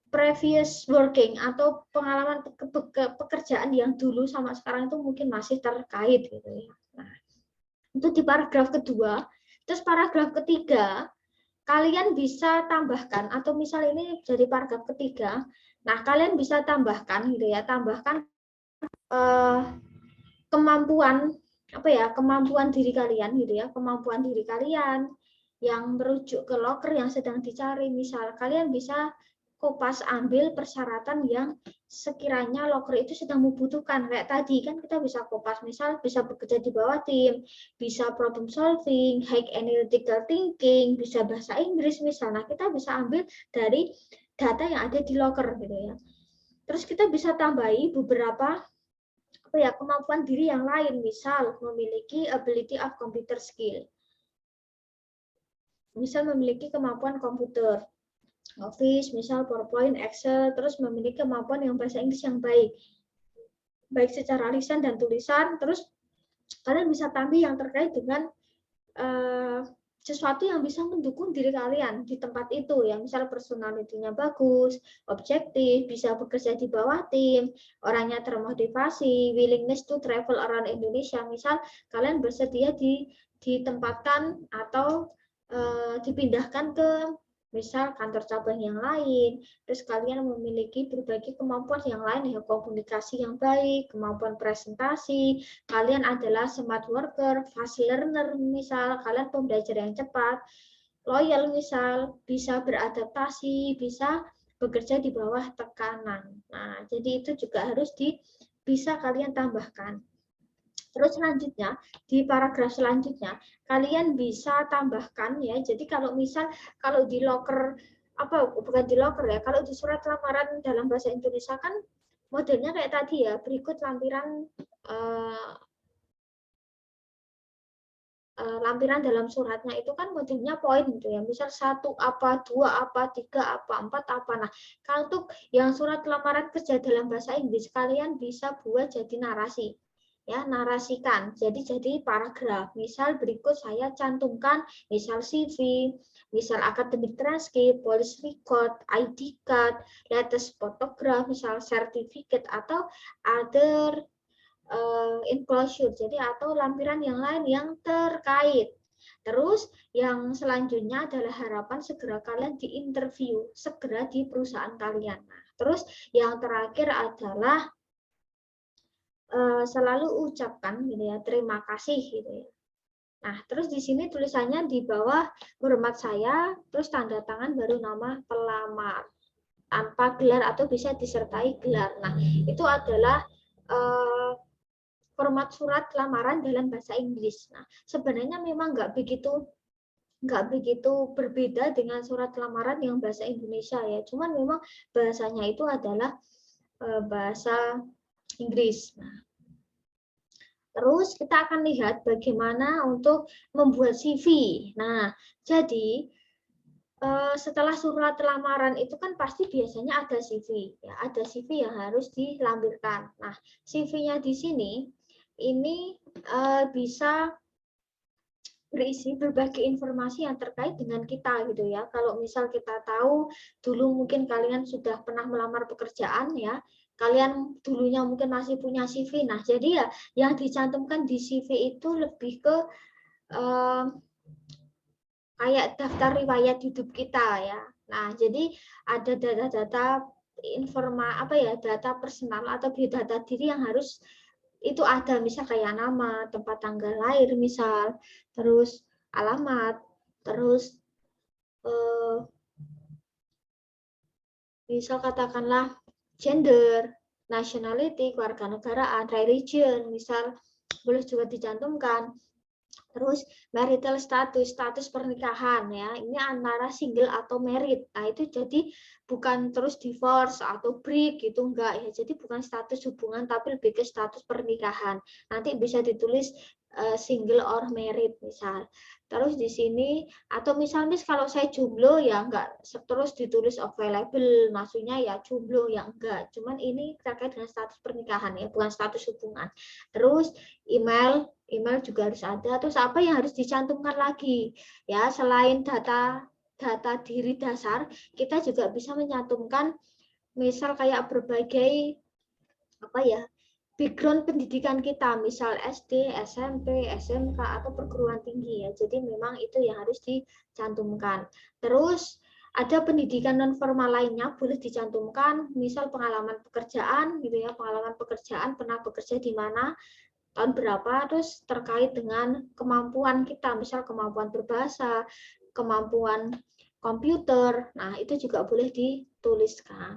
previous working atau pengalaman pekerjaan yang dulu sama sekarang itu mungkin masih terkait gitu ya. Nah, itu di paragraf kedua. Terus paragraf ketiga, kalian bisa tambahkan, atau misal ini jadi paragraf ketiga, nah kalian bisa tambahkan gitu ya, tambahkan kemampuan apa ya, kemampuan diri kalian gitu ya, kemampuan diri kalian yang merujuk ke loker yang sedang dicari. Misal kalian bisa kopas ambil persyaratan yang sekiranya loker itu sedang membutuhkan. Kayak tadi kan kita bisa kopas, misal bisa bekerja di bawah tim, bisa problem solving, high analytical thinking, bisa bahasa Inggris misalnya. Kita bisa ambil dari data yang ada di loker gitu ya. Terus kita bisa tambahi beberapa apa ya, kemampuan diri yang lain, misal memiliki ability of computer skill, misal memiliki kemampuan komputer, Office, misal PowerPoint, Excel, terus memiliki kemampuan yang bahasa Inggris yang baik, baik secara lisan dan tulisan. Terus kalian bisa tambah yang terkait dengan sesuatu yang bisa mendukung diri kalian di tempat itu ya, misal personality-nya bagus, objektif, bisa bekerja di bawah tim, orangnya termotivasi, willingness to travel around Indonesia, misal kalian bersedia ditempatkan atau dipindahkan ke misal kantor cabang yang lain, terus kalian memiliki berbagai kemampuan yang lain ya, komunikasi yang baik, kemampuan presentasi, kalian adalah smart worker, fast learner, misal kalian pembelajar yang cepat, loyal, misal bisa beradaptasi, bisa bekerja di bawah tekanan. Nah, jadi itu juga harus bisa kalian tambahkan. Terus selanjutnya, di paragraf selanjutnya, kalian bisa tambahkan ya, jadi kalau misal, kalau di loker, bukan di loker ya, kalau di surat lamaran dalam bahasa Indonesia kan modelnya kayak tadi ya, berikut lampiran lampiran dalam suratnya itu kan modelnya poin gitu ya, misal 1 apa, 2 apa, 3 apa, 4 apa. Nah, kalau untuk yang surat lamaran kerja dalam bahasa Inggris, kalian bisa buat jadi narasi. Ya, narasikan. Jadi paragraf. Misal berikut saya cantumkan misal CV, misal academic transcript, police record, ID card, latest photograph, misal certificate atau other enclosure. Jadi atau lampiran yang lain yang terkait. Terus yang selanjutnya adalah harapan segera kalian diinterview, segera di perusahaan kalian. Nah, terus yang terakhir adalah selalu ucapkan gitu ya, terima kasih gitu ya. Nah, terus di sini tulisannya di bawah hormat saya, terus tanda tangan baru nama pelamar tanpa gelar atau bisa disertai gelar. Nah, itu adalah format surat lamaran dalam bahasa Inggris. Nah, sebenarnya memang nggak begitu berbeda dengan surat lamaran yang bahasa Indonesia ya. Cuman memang bahasanya itu adalah bahasa Inggris. Nah, terus kita akan lihat bagaimana untuk membuat CV. Nah, jadi setelah surat lamaran itu kan pasti biasanya ada CV. Ya, ada CV yang harus dilampirkan. Nah, CV-nya di sini ini bisa berisi berbagai informasi yang terkait dengan kita gitu ya. Kalau misal kita tahu dulu mungkin kalian sudah pernah melamar pekerjaan ya, kalian dulunya mungkin masih punya CV. Nah, jadi ya yang dicantumkan di CV itu lebih ke kayak daftar riwayat hidup kita ya. Nah, jadi ada data-data data personal atau biodata diri yang harus itu ada misal kayak nama, tempat tanggal lahir misal, terus alamat, terus misal katakanlah gender, nationality, kewarganegaraan, religion, misal boleh juga dicantumkan. Terus marital status, status pernikahan ya. Ini antara single atau married. Nah, itu jadi bukan terus divorce atau break gitu enggak ya. Jadi bukan status hubungan tapi lebih ke status pernikahan. Nanti bisa ditulis single or married misal. Terus di sini atau misalnya kalau saya jomblo ya enggak terus ditulis available, maksudnya ya jomblo ya enggak. Cuman ini terkait dengan status pernikahan ya, bukan status hubungan. Terus email juga harus ada. Terus apa yang harus dicantumkan lagi? Ya, selain data diri dasar, kita juga bisa mencantumkan misal kayak berbagai apa ya? Background pendidikan kita, misal SD, SMP, SMK atau perguruan tinggi ya. Jadi memang itu yang harus dicantumkan. Terus ada pendidikan non formal lainnya boleh dicantumkan, misal pengalaman pekerjaan gitu ya, pengalaman pekerjaan pernah bekerja di mana, tahun berapa, terus terkait dengan kemampuan kita, misal kemampuan berbahasa, kemampuan komputer, nah itu juga boleh dituliskan.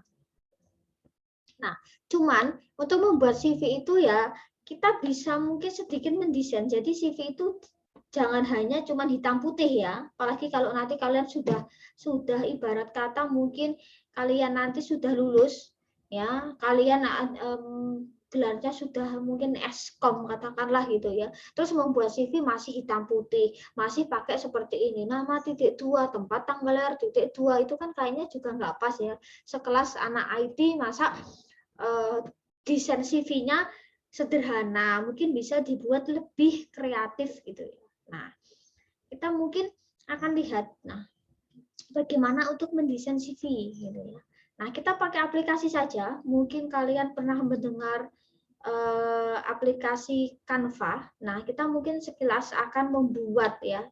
Nah, cuman untuk membuat CV itu ya kita bisa mungkin sedikit mendesain. Jadi CV itu jangan hanya cuman hitam putih ya. Apalagi kalau nanti kalian sudah ibarat kata mungkin kalian nanti sudah lulus ya, kalian gelarnya sudah mungkin Eskom katakanlah gitu ya. Terus membuat CV masih hitam putih, masih pakai seperti ini. Nama titik dua, tempat tanggal lahir titik dua, itu kan kayaknya juga nggak pas ya. Sekelas anak IT masa desain CV-nya sederhana, mungkin bisa dibuat lebih kreatif gitu ya. Nah, kita mungkin akan lihat, nah, bagaimana untuk mendesain CV gitu ya. Nah, kita pakai aplikasi saja. Mungkin kalian pernah mendengar aplikasi Canva. Nah, kita mungkin sekilas akan membuat ya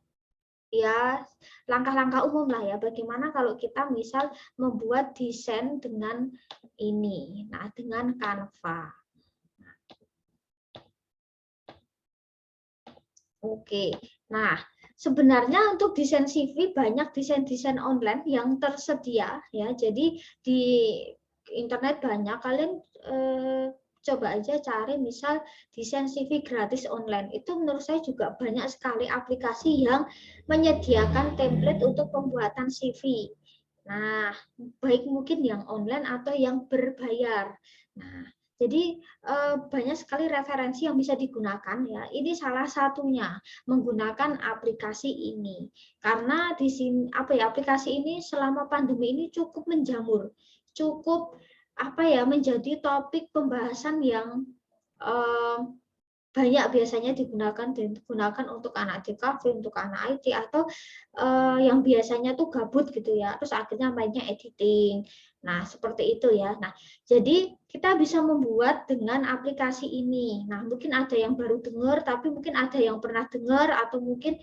langkah-langkah umum lah ya, bagaimana kalau kita misal membuat desain dengan ini, nah dengan Canva. Oke, nah sebenarnya untuk desain CV banyak desain-desain online yang tersedia ya, jadi di internet banyak, kalian coba aja cari misal desain CV gratis online. Itu menurut saya juga banyak sekali aplikasi yang menyediakan template untuk pembuatan CV. Nah, baik mungkin yang online atau yang berbayar. Nah, jadi banyak sekali referensi yang bisa digunakan ya. Ini salah satunya menggunakan aplikasi ini. Karena di sini aplikasi ini selama pandemi ini cukup menjamur. Cukup menjadi topik pembahasan yang banyak biasanya digunakan untuk anak DKV, untuk anak IT atau yang biasanya tuh gabut gitu ya. Terus akhirnya mainnya editing. Nah, seperti itu ya. Nah, jadi kita bisa membuat dengan aplikasi ini. Nah, mungkin ada yang baru dengar, tapi mungkin ada yang pernah dengar atau mungkin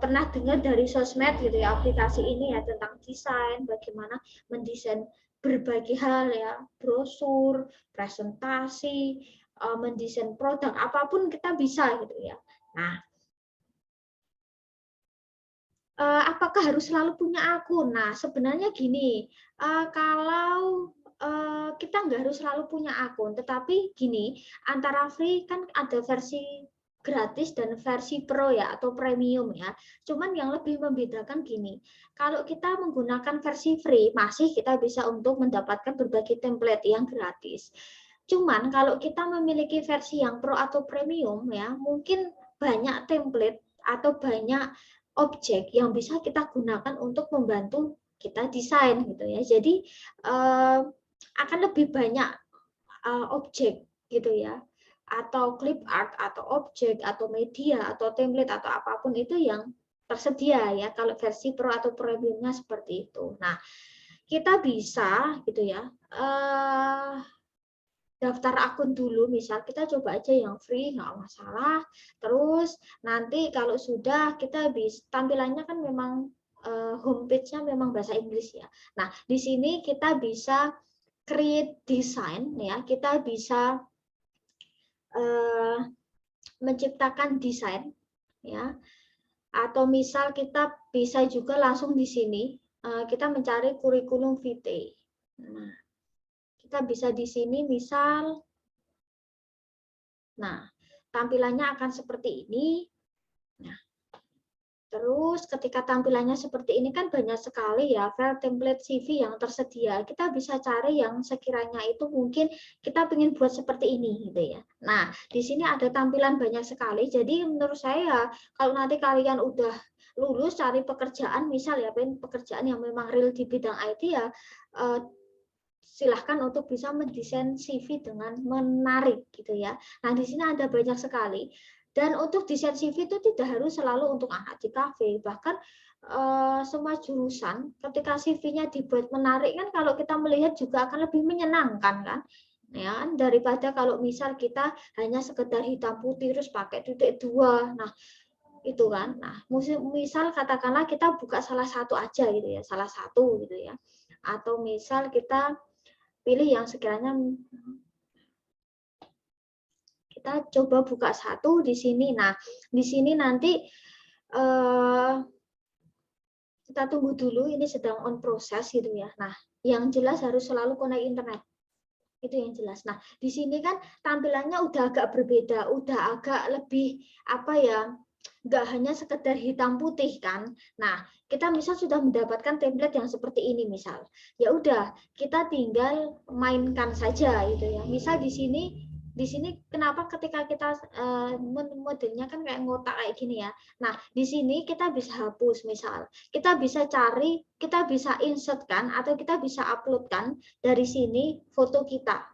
pernah dengar dari sosmed gitu ya, aplikasi ini ya tentang desain, bagaimana mendesain berbagai hal ya, brosur, presentasi, mendesain produk apapun kita bisa gitu ya. Nah, apakah harus selalu punya akun? Nah, sebenarnya gini, kalau kita nggak harus selalu punya akun, tetapi gini, antara free kan ada versi gratis dan versi pro ya atau premium ya. Cuman yang lebih membedakan gini, kalau kita menggunakan versi free masih kita bisa untuk mendapatkan berbagai template yang gratis. Cuman kalau kita memiliki versi yang pro atau premium ya, mungkin banyak template atau banyak objek yang bisa kita gunakan untuk membantu kita desain gitu ya. Jadi akan lebih banyak objek gitu ya, atau clip art atau objek atau media atau template atau apapun itu yang tersedia ya kalau versi pro atau premiumnya seperti itu. Nah, kita bisa gitu ya daftar akun dulu, misal kita coba aja yang free nggak masalah. Terus nanti kalau sudah kita bisa, tampilannya kan memang homepage-nya memang bahasa Inggris ya. Nah, di sini kita bisa create design ya, kita bisa menciptakan desain, ya. Atau misal kita bisa juga langsung di sini kita mencari kurikulum vitae. Nah, kita bisa di sini misal, nah tampilannya akan seperti ini. Nah, terus ketika tampilannya seperti ini kan banyak sekali ya file template CV yang tersedia. Kita bisa cari yang sekiranya itu mungkin kita ingin buat seperti ini gitu ya. Nah, di sini ada tampilan banyak sekali. Jadi menurut saya kalau nanti kalian udah lulus cari pekerjaan, misal ya pengen pekerjaan yang memang real di bidang IT ya, silahkan untuk bisa mendesain CV dengan menarik gitu ya. Nah, di sini ada banyak sekali. Dan untuk desain CV itu tidak harus selalu untuk anak di kafe, bahkan semua jurusan ketika CV-nya dibuat menarik kan kalau kita melihat juga akan lebih menyenangkan kan. Ya, daripada kalau misal kita hanya sekedar hitam putih terus pakai titik dua. Nah, itu kan. Nah, misal katakanlah kita buka salah satu aja gitu ya, salah satu gitu ya. Atau misal kita pilih yang sekiranya kita coba buka satu di sini. Nah, di sini nanti kita tunggu dulu, ini sedang on proses gitu ya. Nah, yang jelas harus selalu connect internet. Itu yang jelas. Nah, di sini kan tampilannya udah agak berbeda, udah agak lebih apa ya, nggak hanya sekedar hitam putih kan. Nah, kita misal sudah mendapatkan template yang seperti ini misal. Ya udah, kita tinggal mainkan saja gitu ya. Misal di sini kenapa ketika kita modelnya kan kayak ngotak kayak gini ya. Nah, di sini kita bisa hapus misal. Kita bisa cari, kita bisa insert kan atau kita bisa upload kan dari sini foto kita.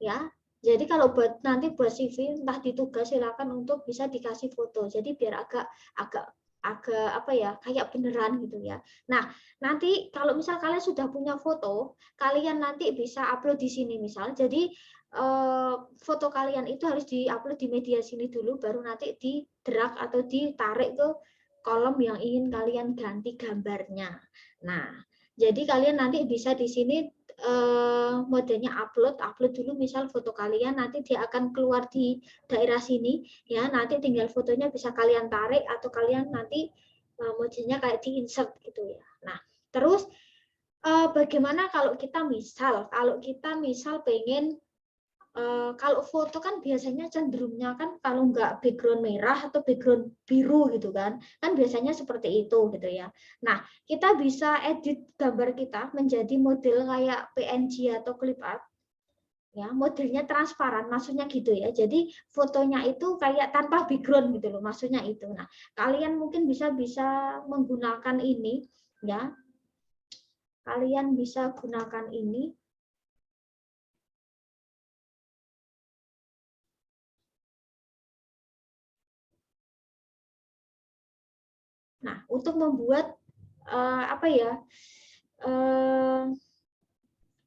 Ya. Jadi kalau nanti buat CV entah ditugas silakan untuk bisa dikasih foto. Jadi biar agak apa ya, kayak beneran gitu ya. Nah, nanti kalau misal kalian sudah punya foto, kalian nanti bisa upload di sini misal. Jadi foto kalian itu harus diupload di media sini dulu baru nanti di drag atau ditarik ke kolom yang ingin kalian ganti gambarnya. Nah, jadi kalian nanti bisa di sini modenya upload dulu misal foto kalian, nanti dia akan keluar di daerah sini ya, nanti tinggal fotonya bisa kalian tarik atau kalian nanti modenya kayak di insert gitu ya. Nah, terus bagaimana kalau kita misal pengen kalau foto kan biasanya cenderungnya kan kalau nggak background merah atau background biru gitu kan biasanya seperti itu gitu ya. Nah, kita bisa edit gambar kita menjadi model kayak PNG atau clip art ya, modelnya transparan maksudnya gitu ya. Jadi fotonya itu kayak tanpa background gitu loh maksudnya itu. Nah, kalian mungkin bisa menggunakan ini ya. Kalian bisa gunakan ini. Nah, untuk membuat apa ya,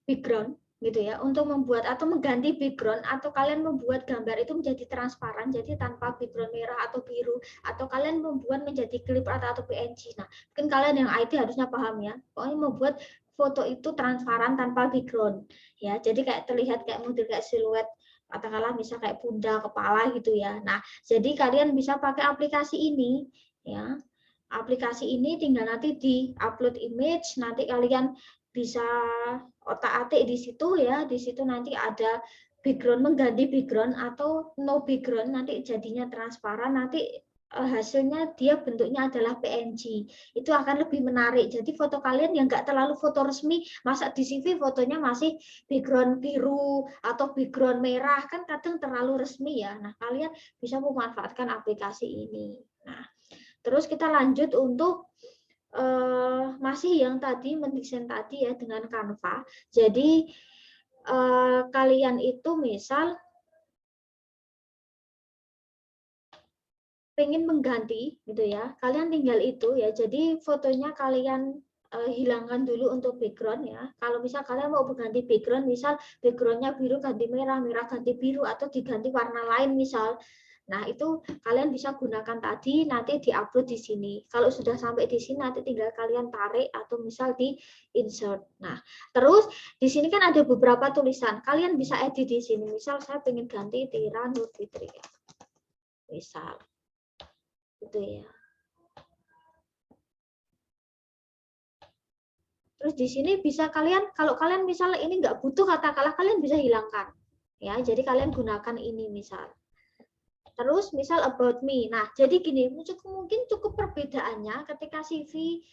background gitu ya, untuk membuat atau mengganti background atau kalian membuat gambar itu menjadi transparan, jadi tanpa background merah atau biru, atau kalian membuat menjadi clip art atau PNG. Nah, mungkin kalian yang IT harusnya paham ya, pokoknya membuat foto itu transparan tanpa background ya, jadi kayak terlihat kayak model kayak siluet katakanlah misal kayak pundak, kepala gitu ya. Nah, jadi kalian bisa pakai aplikasi ini ya. Aplikasi ini tinggal nanti di upload image, nanti kalian bisa otak-atik di situ ya, di situ nanti ada background, mengganti background atau no background, nanti jadinya transparan, nanti hasilnya dia bentuknya adalah PNG. Itu akan lebih menarik. Jadi foto kalian yang nggak terlalu foto resmi, masa di CV fotonya masih background biru atau background merah, kan kadang terlalu resmi ya. Nah, kalian bisa memanfaatkan aplikasi ini. Nah, terus kita lanjut untuk masih yang tadi mendesain tadi ya dengan Canva. Jadi kalian itu misal pengen mengganti gitu ya, kalian tinggal itu ya. Jadi fotonya kalian hilangkan dulu untuk background ya. Kalau misal kalian mau berganti background, misal backgroundnya biru ganti merah, merah ganti biru, atau diganti warna lain misal. Nah, itu kalian bisa gunakan tadi, nanti di-upload di sini. Kalau sudah sampai di sini, nanti tinggal kalian tarik atau misal di insert. Nah, terus di sini kan ada beberapa tulisan. Kalian bisa edit di sini. Misal saya pengen ganti Tira Nur Fitri. Misal. Gitu ya. Terus di sini bisa kalian, kalau kalian misalnya ini nggak butuh kata-kata, kalian bisa hilangkan. Ya, jadi kalian gunakan ini misal. Terus misal about me. Nah, jadi gini, mungkin cukup perbedaannya ketika CV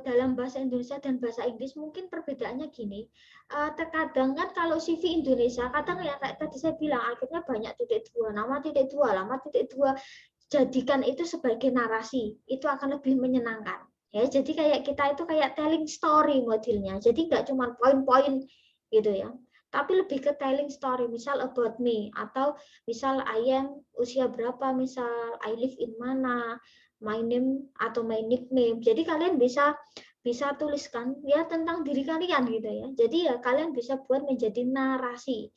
dalam bahasa Indonesia dan bahasa Inggris mungkin perbedaannya gini. Terkadang kan kalau CV Indonesia, kadang ya kayak tadi saya bilang akhirnya banyak titik dua, nama titik dua, lama titik dua. Jadikan itu sebagai narasi, itu akan lebih menyenangkan. Ya, jadi kayak kita itu kayak telling story modelnya. Jadi nggak cuma poin-poin gitu ya, tapi lebih ke telling story. Misal about me atau misal I am usia berapa, misal I live in mana, my name atau my nickname. Jadi kalian bisa tuliskan ya tentang diri kalian gitu ya. Jadi ya kalian bisa buat menjadi narasi,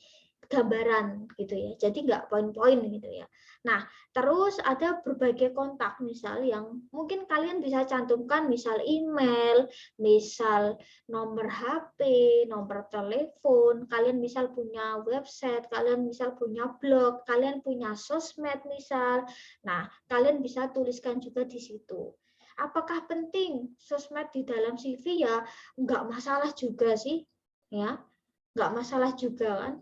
gambaran gitu ya. Jadi nggak poin-poin gitu ya. Nah, terus ada berbagai kontak misal yang mungkin kalian bisa cantumkan, misal email, misal nomor HP, nomor telepon, kalian misal punya website, kalian misal punya blog, kalian punya sosmed misal. Nah, kalian bisa tuliskan juga di situ. Apakah penting sosmed di dalam CV? Ya nggak masalah juga sih, ya nggak masalah juga kan.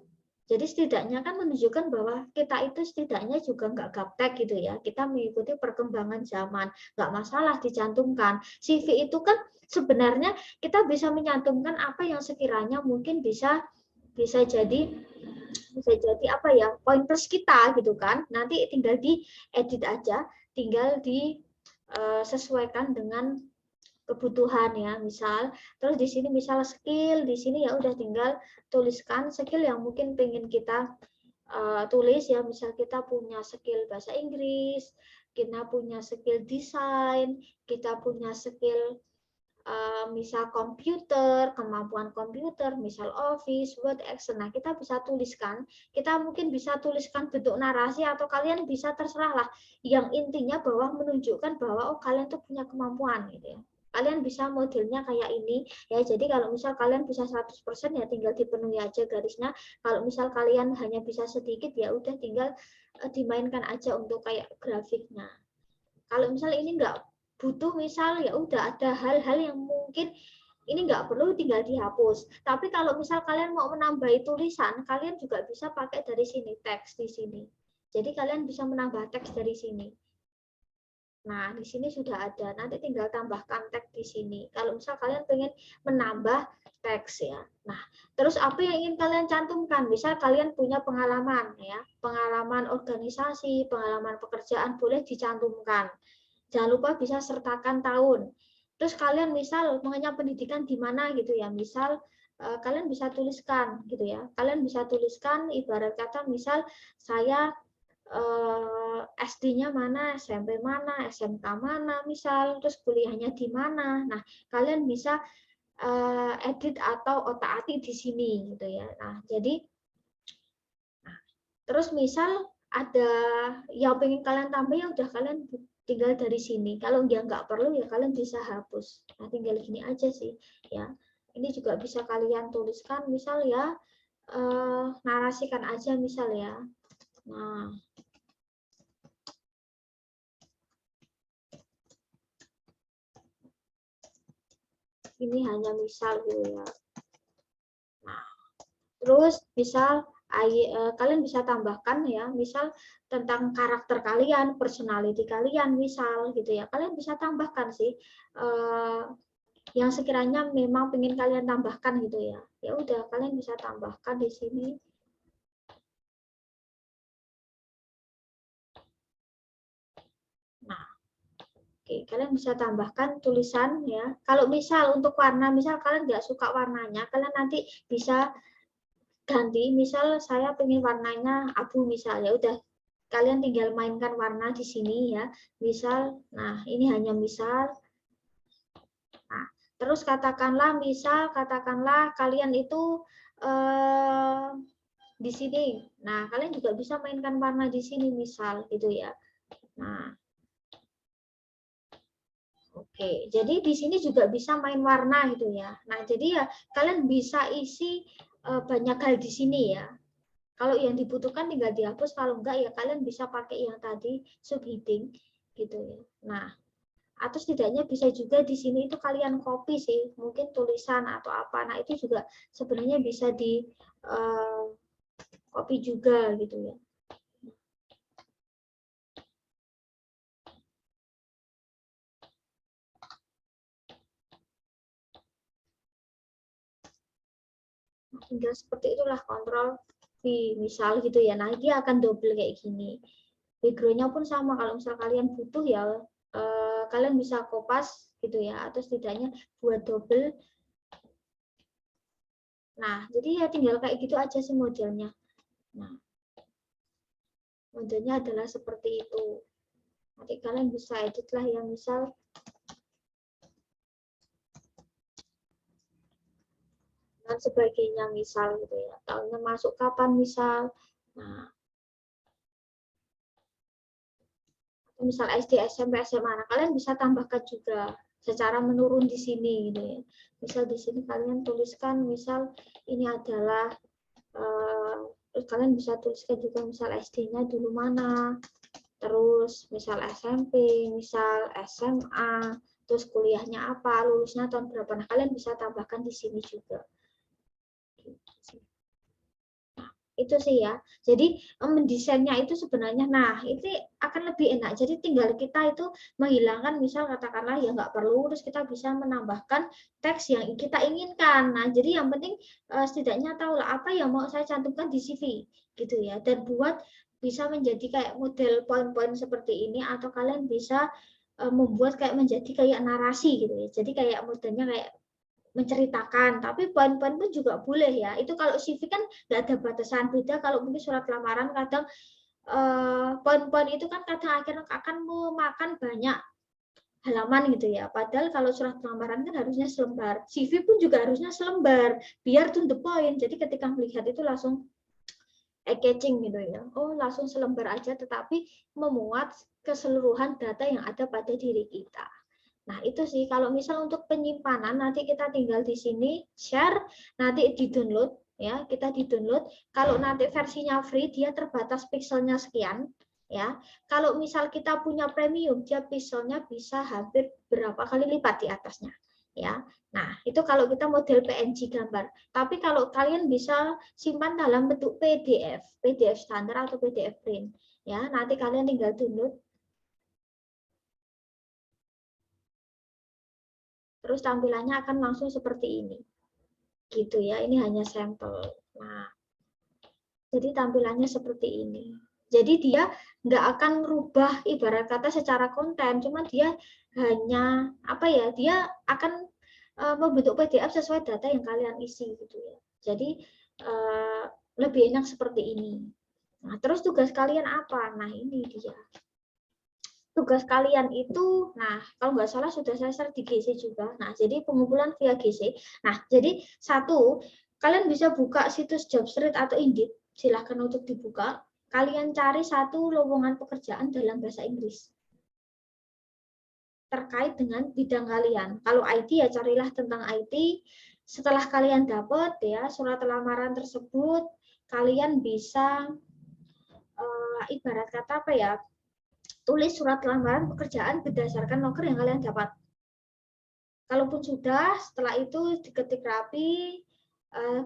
Jadi setidaknya kan menunjukkan bahwa kita itu setidaknya juga nggak gaptek gitu ya. Kita mengikuti perkembangan zaman, nggak masalah dicantumkan. CV itu kan sebenarnya kita bisa menyantumkan apa yang sekiranya mungkin bisa jadi apa ya, poin plus kita gitu kan. Nanti tinggal diedit aja, tinggal disesuaikan dengan kebutuhan ya, misal terus di sini misal skill, di sini ya udah tinggal tuliskan skill yang mungkin pengen kita tulis ya. Misal kita punya skill bahasa Inggris, kita punya skill desain, kita punya skill misal komputer, kemampuan komputer, misal Office, Word, Excel. Nah, kita bisa tuliskan, kita mungkin bisa tuliskan bentuk narasi atau kalian bisa terserah lah. Yang intinya bahwa menunjukkan bahwa oh kalian tuh punya kemampuan gitu ya. Kalian bisa modelnya kayak ini ya. Jadi kalau misal kalian bisa 100% ya tinggal dipenuhi aja garisnya. Kalau misal kalian hanya bisa sedikit ya udah tinggal dimainkan aja untuk kayak grafiknya. Kalau misal ini enggak butuh, misal ya udah ada hal-hal yang mungkin ini nggak perlu tinggal dihapus. Tapi kalau misal kalian mau menambahi tulisan, kalian juga bisa pakai dari sini, teks di sini. Jadi kalian bisa menambah teks dari sini. Nah, di sini sudah ada. Nanti tinggal tambahkan teks di sini. Kalau misal kalian pengen menambah teks ya. Nah, terus apa yang ingin kalian cantumkan? Misal kalian punya pengalaman ya, pengalaman organisasi, pengalaman pekerjaan boleh dicantumkan. Jangan lupa bisa sertakan tahun. Terus kalian misal mengenyam pendidikan di mana gitu ya. Misal kalian bisa tuliskan gitu ya. Kalian bisa tuliskan ibarat kata misal saya SD-nya mana, SMP mana, SMK mana misal, terus kuliahnya di mana. Nah, kalian bisa edit atau otak-atik di sini gitu ya. Nah, jadi terus misal ada yang pengen kalian tambah ya udah kalian tinggal dari sini. Kalau dia nggak perlu ya kalian bisa hapus. Nah, tinggal gini aja sih ya. Ini juga bisa kalian tuliskan misal ya, narasikan aja misal ya. Nah, ini hanya misal gitu ya. Nah, terus misal kalian bisa tambahkan ya, misal tentang karakter kalian, personality kalian misal gitu ya. Kalian bisa tambahkan sih yang sekiranya memang ingin kalian tambahkan gitu ya. Ya udah kalian bisa tambahkan di sini. Nah, oke, kalian bisa tambahkan tulisan ya. Kalau misal untuk warna, misal kalian nggak suka warnanya, kalian nanti bisa ganti. Misal saya pengen warnanya abu misal, ya udah kalian tinggal mainkan warna di sini ya. Misal, nah ini hanya misal. Nah, terus katakanlah kalian itu di sini Nah, kalian juga bisa mainkan warna di sini misal gitu ya. Nah, oke. Jadi di sini juga bisa main warna gitu ya. Nah, jadi ya kalian bisa isi banyak hal di sini ya. Kalau yang dibutuhkan tinggal dihapus, kalau enggak ya kalian bisa pakai yang tadi subheading gitu ya. Nah, atau setidaknya bisa juga di sini itu kalian copy sih, mungkin tulisan atau apa. Nah, itu juga sebenarnya bisa di copy juga gitu ya. Tinggal seperti itulah, kontrol V misal gitu ya. Nah, dia akan double kayak gini. Background-nya pun sama, kalau misal kalian butuh ya kalian bisa kopas gitu ya, atau setidaknya buat double. Nah, jadi ya tinggal kayak gitu aja sih modelnya. Nah, modelnya adalah seperti itu. Nanti kalian bisa edit lah ya, misal dan sebagainya misal gitu ya. Tahunnya masuk kapan misal. Nah, misal SD, SMP, SMA, nah, kalian bisa tambahkan juga secara menurun di sini gitu ya. Misal di sini kalian tuliskan misal ini adalah terus kalian bisa tuliskan juga misal SD-nya dulu mana, terus misal SMP, misal SMA, terus kuliahnya apa, lulusnya tahun berapa. Nah, kalian bisa tambahkan di sini juga. Itu sih ya. Jadi mendesainnya itu sebenarnya, nah ini akan lebih enak. Jadi tinggal kita itu menghilangkan misal katakanlah ya nggak perlu, terus kita bisa menambahkan teks yang kita inginkan. Nah jadi yang penting setidaknya tahu lah apa yang mau saya cantumkan di CV gitu ya. Dan buat bisa menjadi kayak model poin-poin seperti ini, atau kalian bisa membuat kayak menjadi kayak narasi gitu ya. Jadi kayak modelnya kayak menceritakan, tapi poin-poin pun juga boleh ya. Itu kalau CV kan nggak ada batasan. Beda kalau mungkin surat lamaran, kadang poin-poin itu kan kadang akhirnya akan memakan banyak halaman gitu ya. Padahal kalau surat lamaran kan harusnya selembar. CV pun juga harusnya selembar, biar to the point. Jadi ketika melihat itu langsung eye-catching gitu ya. Oh, langsung selembar aja, tetapi memuat keseluruhan data yang ada pada diri kita. Nah, itu sih kalau misal untuk penyimpanan nanti kita tinggal di sini share, nanti di-download ya, kita di-download. Kalau nanti versinya free dia terbatas pixelnya sekian ya. Kalau misal kita punya premium, dia pixelnya bisa hampir berapa kali lipat di atasnya ya. Nah, itu kalau kita model PNG gambar. Tapi kalau kalian bisa simpan dalam bentuk PDF, PDF standar atau PDF print ya. Nanti kalian tinggal download. Terus tampilannya akan langsung seperti ini. Gitu ya, ini hanya sampel. Nah, jadi tampilannya seperti ini. Jadi dia nggak akan rubah ibarat kata secara konten, cuma dia hanya apa ya, dia akan membentuk PDF sesuai data yang kalian isi gitu ya. Jadi lebih enak seperti ini. Nah, terus tugas kalian apa? Nah, ini dia. Tugas kalian itu, nah kalau nggak salah sudah saya share di GC juga. Nah, jadi pengumpulan via GC. Nah, jadi satu, kalian bisa buka situs Jobstreet atau Indeed, silahkan untuk dibuka. Kalian cari satu lowongan pekerjaan dalam bahasa Inggris terkait dengan bidang kalian. Kalau IT ya carilah tentang IT. Setelah kalian dapat ya surat lamaran tersebut, kalian bisa ibarat kata apa ya, tulis surat lamaran pekerjaan berdasarkan loker yang kalian dapat. Kalaupun sudah, setelah itu diketik rapi,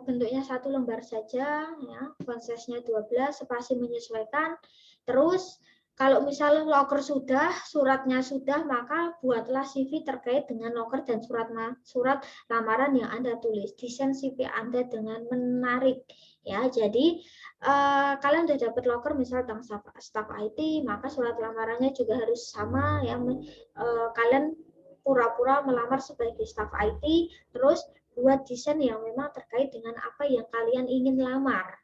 bentuknya satu lembar saja, ya, font size-nya 12, spasi menyesuaikan. Terus kalau misalnya loker sudah, suratnya sudah, maka buatlah CV terkait dengan loker dan surat lamaran yang Anda tulis. Desain CV Anda dengan menarik. Ya, jadi kalian sudah dapat loker misal tentang staff IT, maka surat lamarannya juga harus sama ya. Kalian pura-pura melamar sebagai staf IT, terus buat desain yang memang terkait dengan apa yang kalian ingin lamar.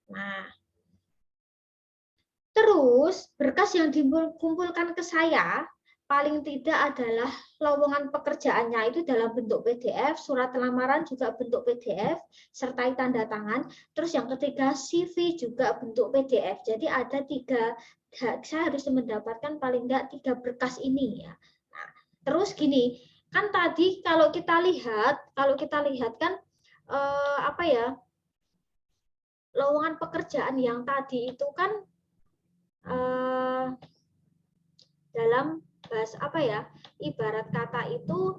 Nah, terus berkas yang dikumpulkan ke saya, paling tidak adalah lowongan pekerjaannya itu dalam bentuk PDF, surat lamaran juga bentuk PDF, sertai tanda tangan. Terus yang ketiga, CV juga bentuk PDF. Jadi ada 3, saya harus mendapatkan paling enggak 3 berkas ini ya. Nah, terus gini, kan tadi kalau kita lihat kan apa ya, lowongan pekerjaan yang tadi itu kan dalam bahasa apa ya, ibarat kata itu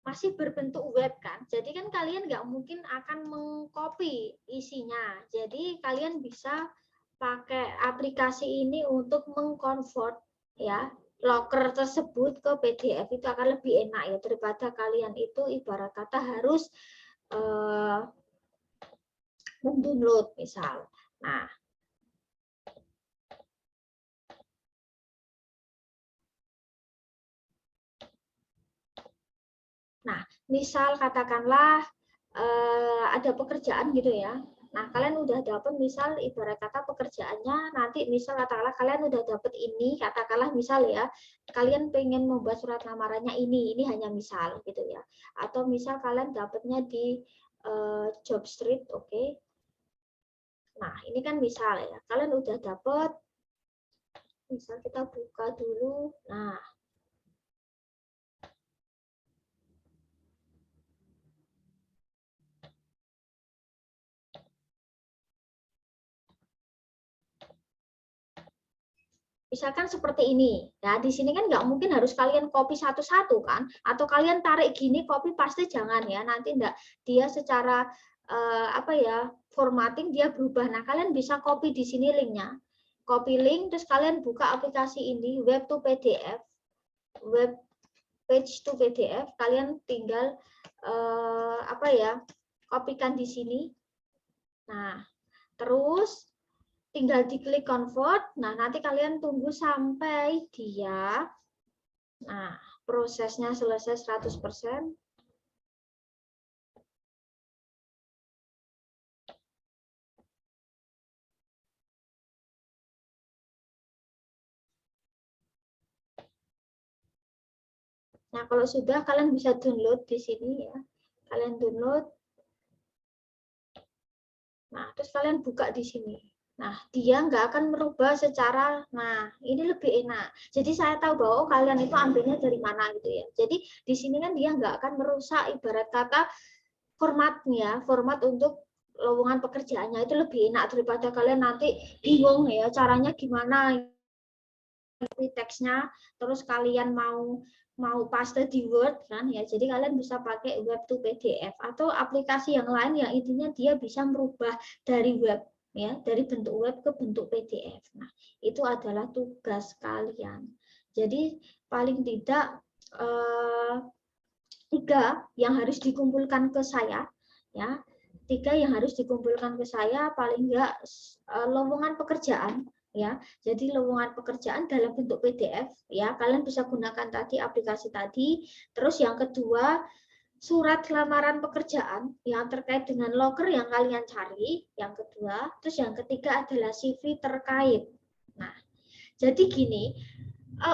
masih berbentuk web kan, jadi kan kalian nggak mungkin akan mengcopy isinya, jadi kalian bisa pakai aplikasi ini untuk mengconvert ya loker tersebut ke PDF, itu akan lebih enak ya daripada kalian itu ibarat kata harus mendownload misal. Nah, misal katakanlah ada pekerjaan gitu ya. Nah, kalian udah dapat misal ibarat kata pekerjaannya nanti misal katakanlah kalian udah dapat ini, katakanlah misal ya, kalian pengen membuat surat lamarannya ini hanya misal gitu ya. Atau misal kalian dapatnya di job street, oke. Nah, ini kan misal ya. Kalian udah dapat, misal kita buka dulu. Nah, misalkan seperti ini, ya di sini kan nggak mungkin harus kalian copy satu-satu kan, atau kalian tarik gini copy pasti jangan ya, nanti enggak dia secara apa ya formatting dia berubah. Nah kalian bisa copy di sini linknya, copy link terus kalian buka aplikasi ini web to PDF, web page to PDF, kalian tinggal apa ya kopikan di sini. Nah terus tinggal diklik convert. Nah, nanti kalian tunggu sampai dia prosesnya selesai 100%. Nah, kalau sudah kalian bisa download di sini ya. Kalian download. Nah, terus kalian buka di sini. Nah, dia nggak akan merubah secara, ini lebih enak. Jadi saya tahu bahwa kalian itu ambilnya dari mana gitu ya. Jadi di sini kan dia nggak akan merusak ibarat kata formatnya, format untuk lowongan pekerjaannya itu lebih enak daripada kalian nanti bingung ya caranya gimana teksnya, terus kalian mau paste di Word kan ya. Jadi kalian bisa pakai web to PDF atau aplikasi yang lain yang intinya dia bisa merubah dari web ya, dari bentuk web ke bentuk PDF. Nah, itu adalah tugas kalian. Jadi paling tidak 3 yang harus dikumpulkan ke saya ya. 3 yang harus dikumpulkan ke saya paling enggak lowongan pekerjaan ya. Jadi lowongan pekerjaan dalam bentuk PDF ya. Kalian bisa gunakan tadi aplikasi tadi. Terus yang kedua surat lamaran pekerjaan yang terkait dengan loker yang kalian cari, yang kedua. Terus yang ketiga adalah CV terkait. Nah, jadi gini,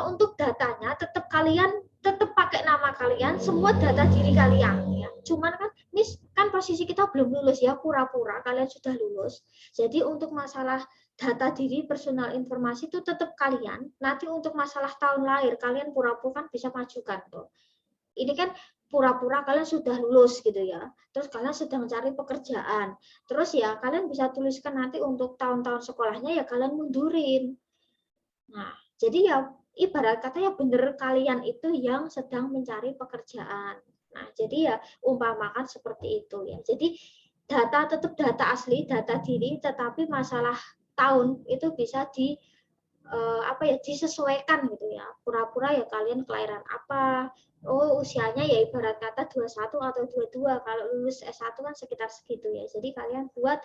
untuk datanya tetap kalian tetap pakai nama kalian, semua data diri kalian ya. Cuman kan ini kan posisi kita belum lulus ya, pura-pura kalian sudah lulus. Jadi untuk masalah data diri personal informasi itu tetap kalian. Nanti untuk masalah tahun lahir kalian pura-pura kan bisa majukan tuh. Ini kan pura-pura kalian sudah lulus gitu ya. Terus kalian sedang cari pekerjaan. Terus ya kalian bisa tuliskan nanti untuk tahun-tahun sekolahnya ya kalian mundurin. Nah, jadi ya ibarat kata ya bener kalian itu yang sedang mencari pekerjaan. Nah, jadi ya umpamakan seperti itu ya. Jadi data tetap data asli, data diri, tetapi masalah tahun itu bisa disesuaikan gitu ya. Pura-pura ya kalian kelahiran apa. Oh, usianya ya ibarat kata 21 atau 22. Kalau lulus S1 kan sekitar segitu ya. Jadi kalian buat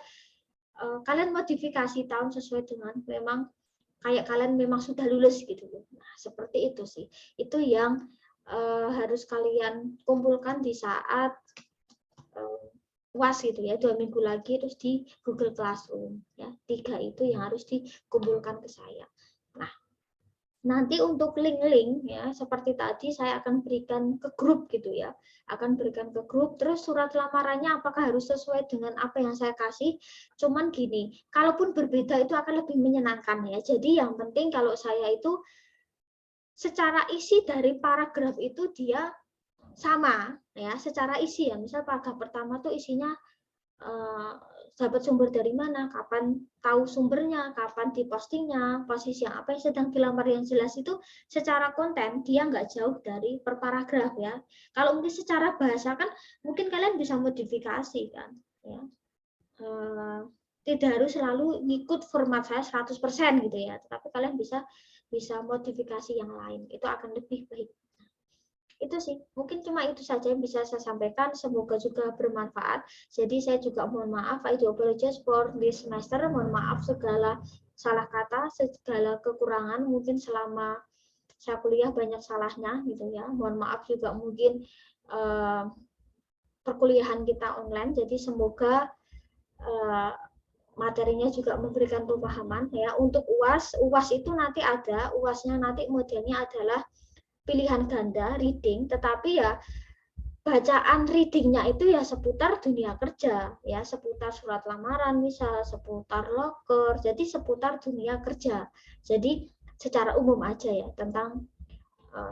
kalian modifikasi tahun sesuai dengan memang kayak kalian memang sudah lulus gitu. Nah, seperti itu sih. Itu yang harus kalian kumpulkan di saat UAS gitu ya, 2 minggu lagi terus di Google Classroom ya. 3 itu yang harus dikumpulkan ke saya. Nah, nanti untuk link-link ya seperti tadi saya akan berikan ke grup gitu ya. Akan berikan ke grup, terus surat lamarannya apakah harus sesuai dengan apa yang saya kasih. Cuman gini, kalaupun berbeda itu akan lebih menyenangkan ya. Jadi yang penting kalau saya itu secara isi dari paragraf itu dia sama ya, secara isi ya. Misal paragraf pertama tuh isinya dapat sumber dari mana, kapan tahu sumbernya, kapan dipostingnya, posisi yang apa yang sedang dilamar yang jelas itu secara konten dia nggak jauh dari per paragraf ya. Kalau mungkin secara bahasa kan mungkin kalian bisa modifikasi kan ya. Tidak harus selalu ngikut format saya 100% gitu ya, tetapi kalian bisa modifikasi yang lain, itu akan lebih baik. Itu sih, mungkin cuma itu saja yang bisa saya sampaikan, semoga juga bermanfaat. Jadi saya juga mohon maaf, I do apologize for this semester, mohon maaf segala salah kata, segala kekurangan, mungkin selama saya kuliah banyak salahnya gitu ya. Mohon maaf juga mungkin perkuliahan kita online, jadi semoga materinya juga memberikan pemahaman ya. Untuk UAS itu nanti ada, UASnya nanti modelnya adalah pilihan ganda reading, tetapi ya bacaan readingnya itu ya seputar dunia kerja ya, seputar surat lamaran misal, seputar loker, jadi seputar dunia kerja. Jadi secara umum aja ya tentang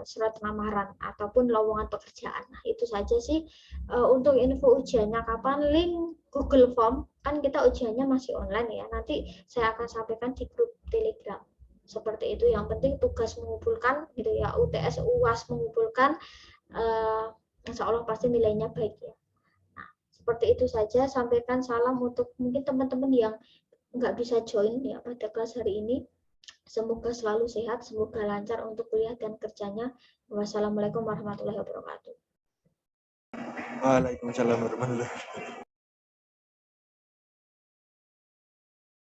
surat lamaran ataupun lowongan pekerjaan. Nah, itu saja sih. Untuk info ujiannya kapan, link Google Form, kan kita ujiannya masih online ya. Nanti saya akan sampaikan di grup Telegram. Seperti itu, yang penting tugas mengumpulkan gitu ya, UTS UAS mengumpulkan, insya Allah pasti nilainya baik ya. Nah, seperti itu saja, sampaikan salam untuk mungkin teman-teman yang nggak bisa join ya pada kelas hari ini. Semoga selalu sehat, semoga lancar untuk kuliah dan kerjanya. Wassalamualaikum warahmatullahi wabarakatuh. Waalaikumsalam warahmatullahi wabarakatuh.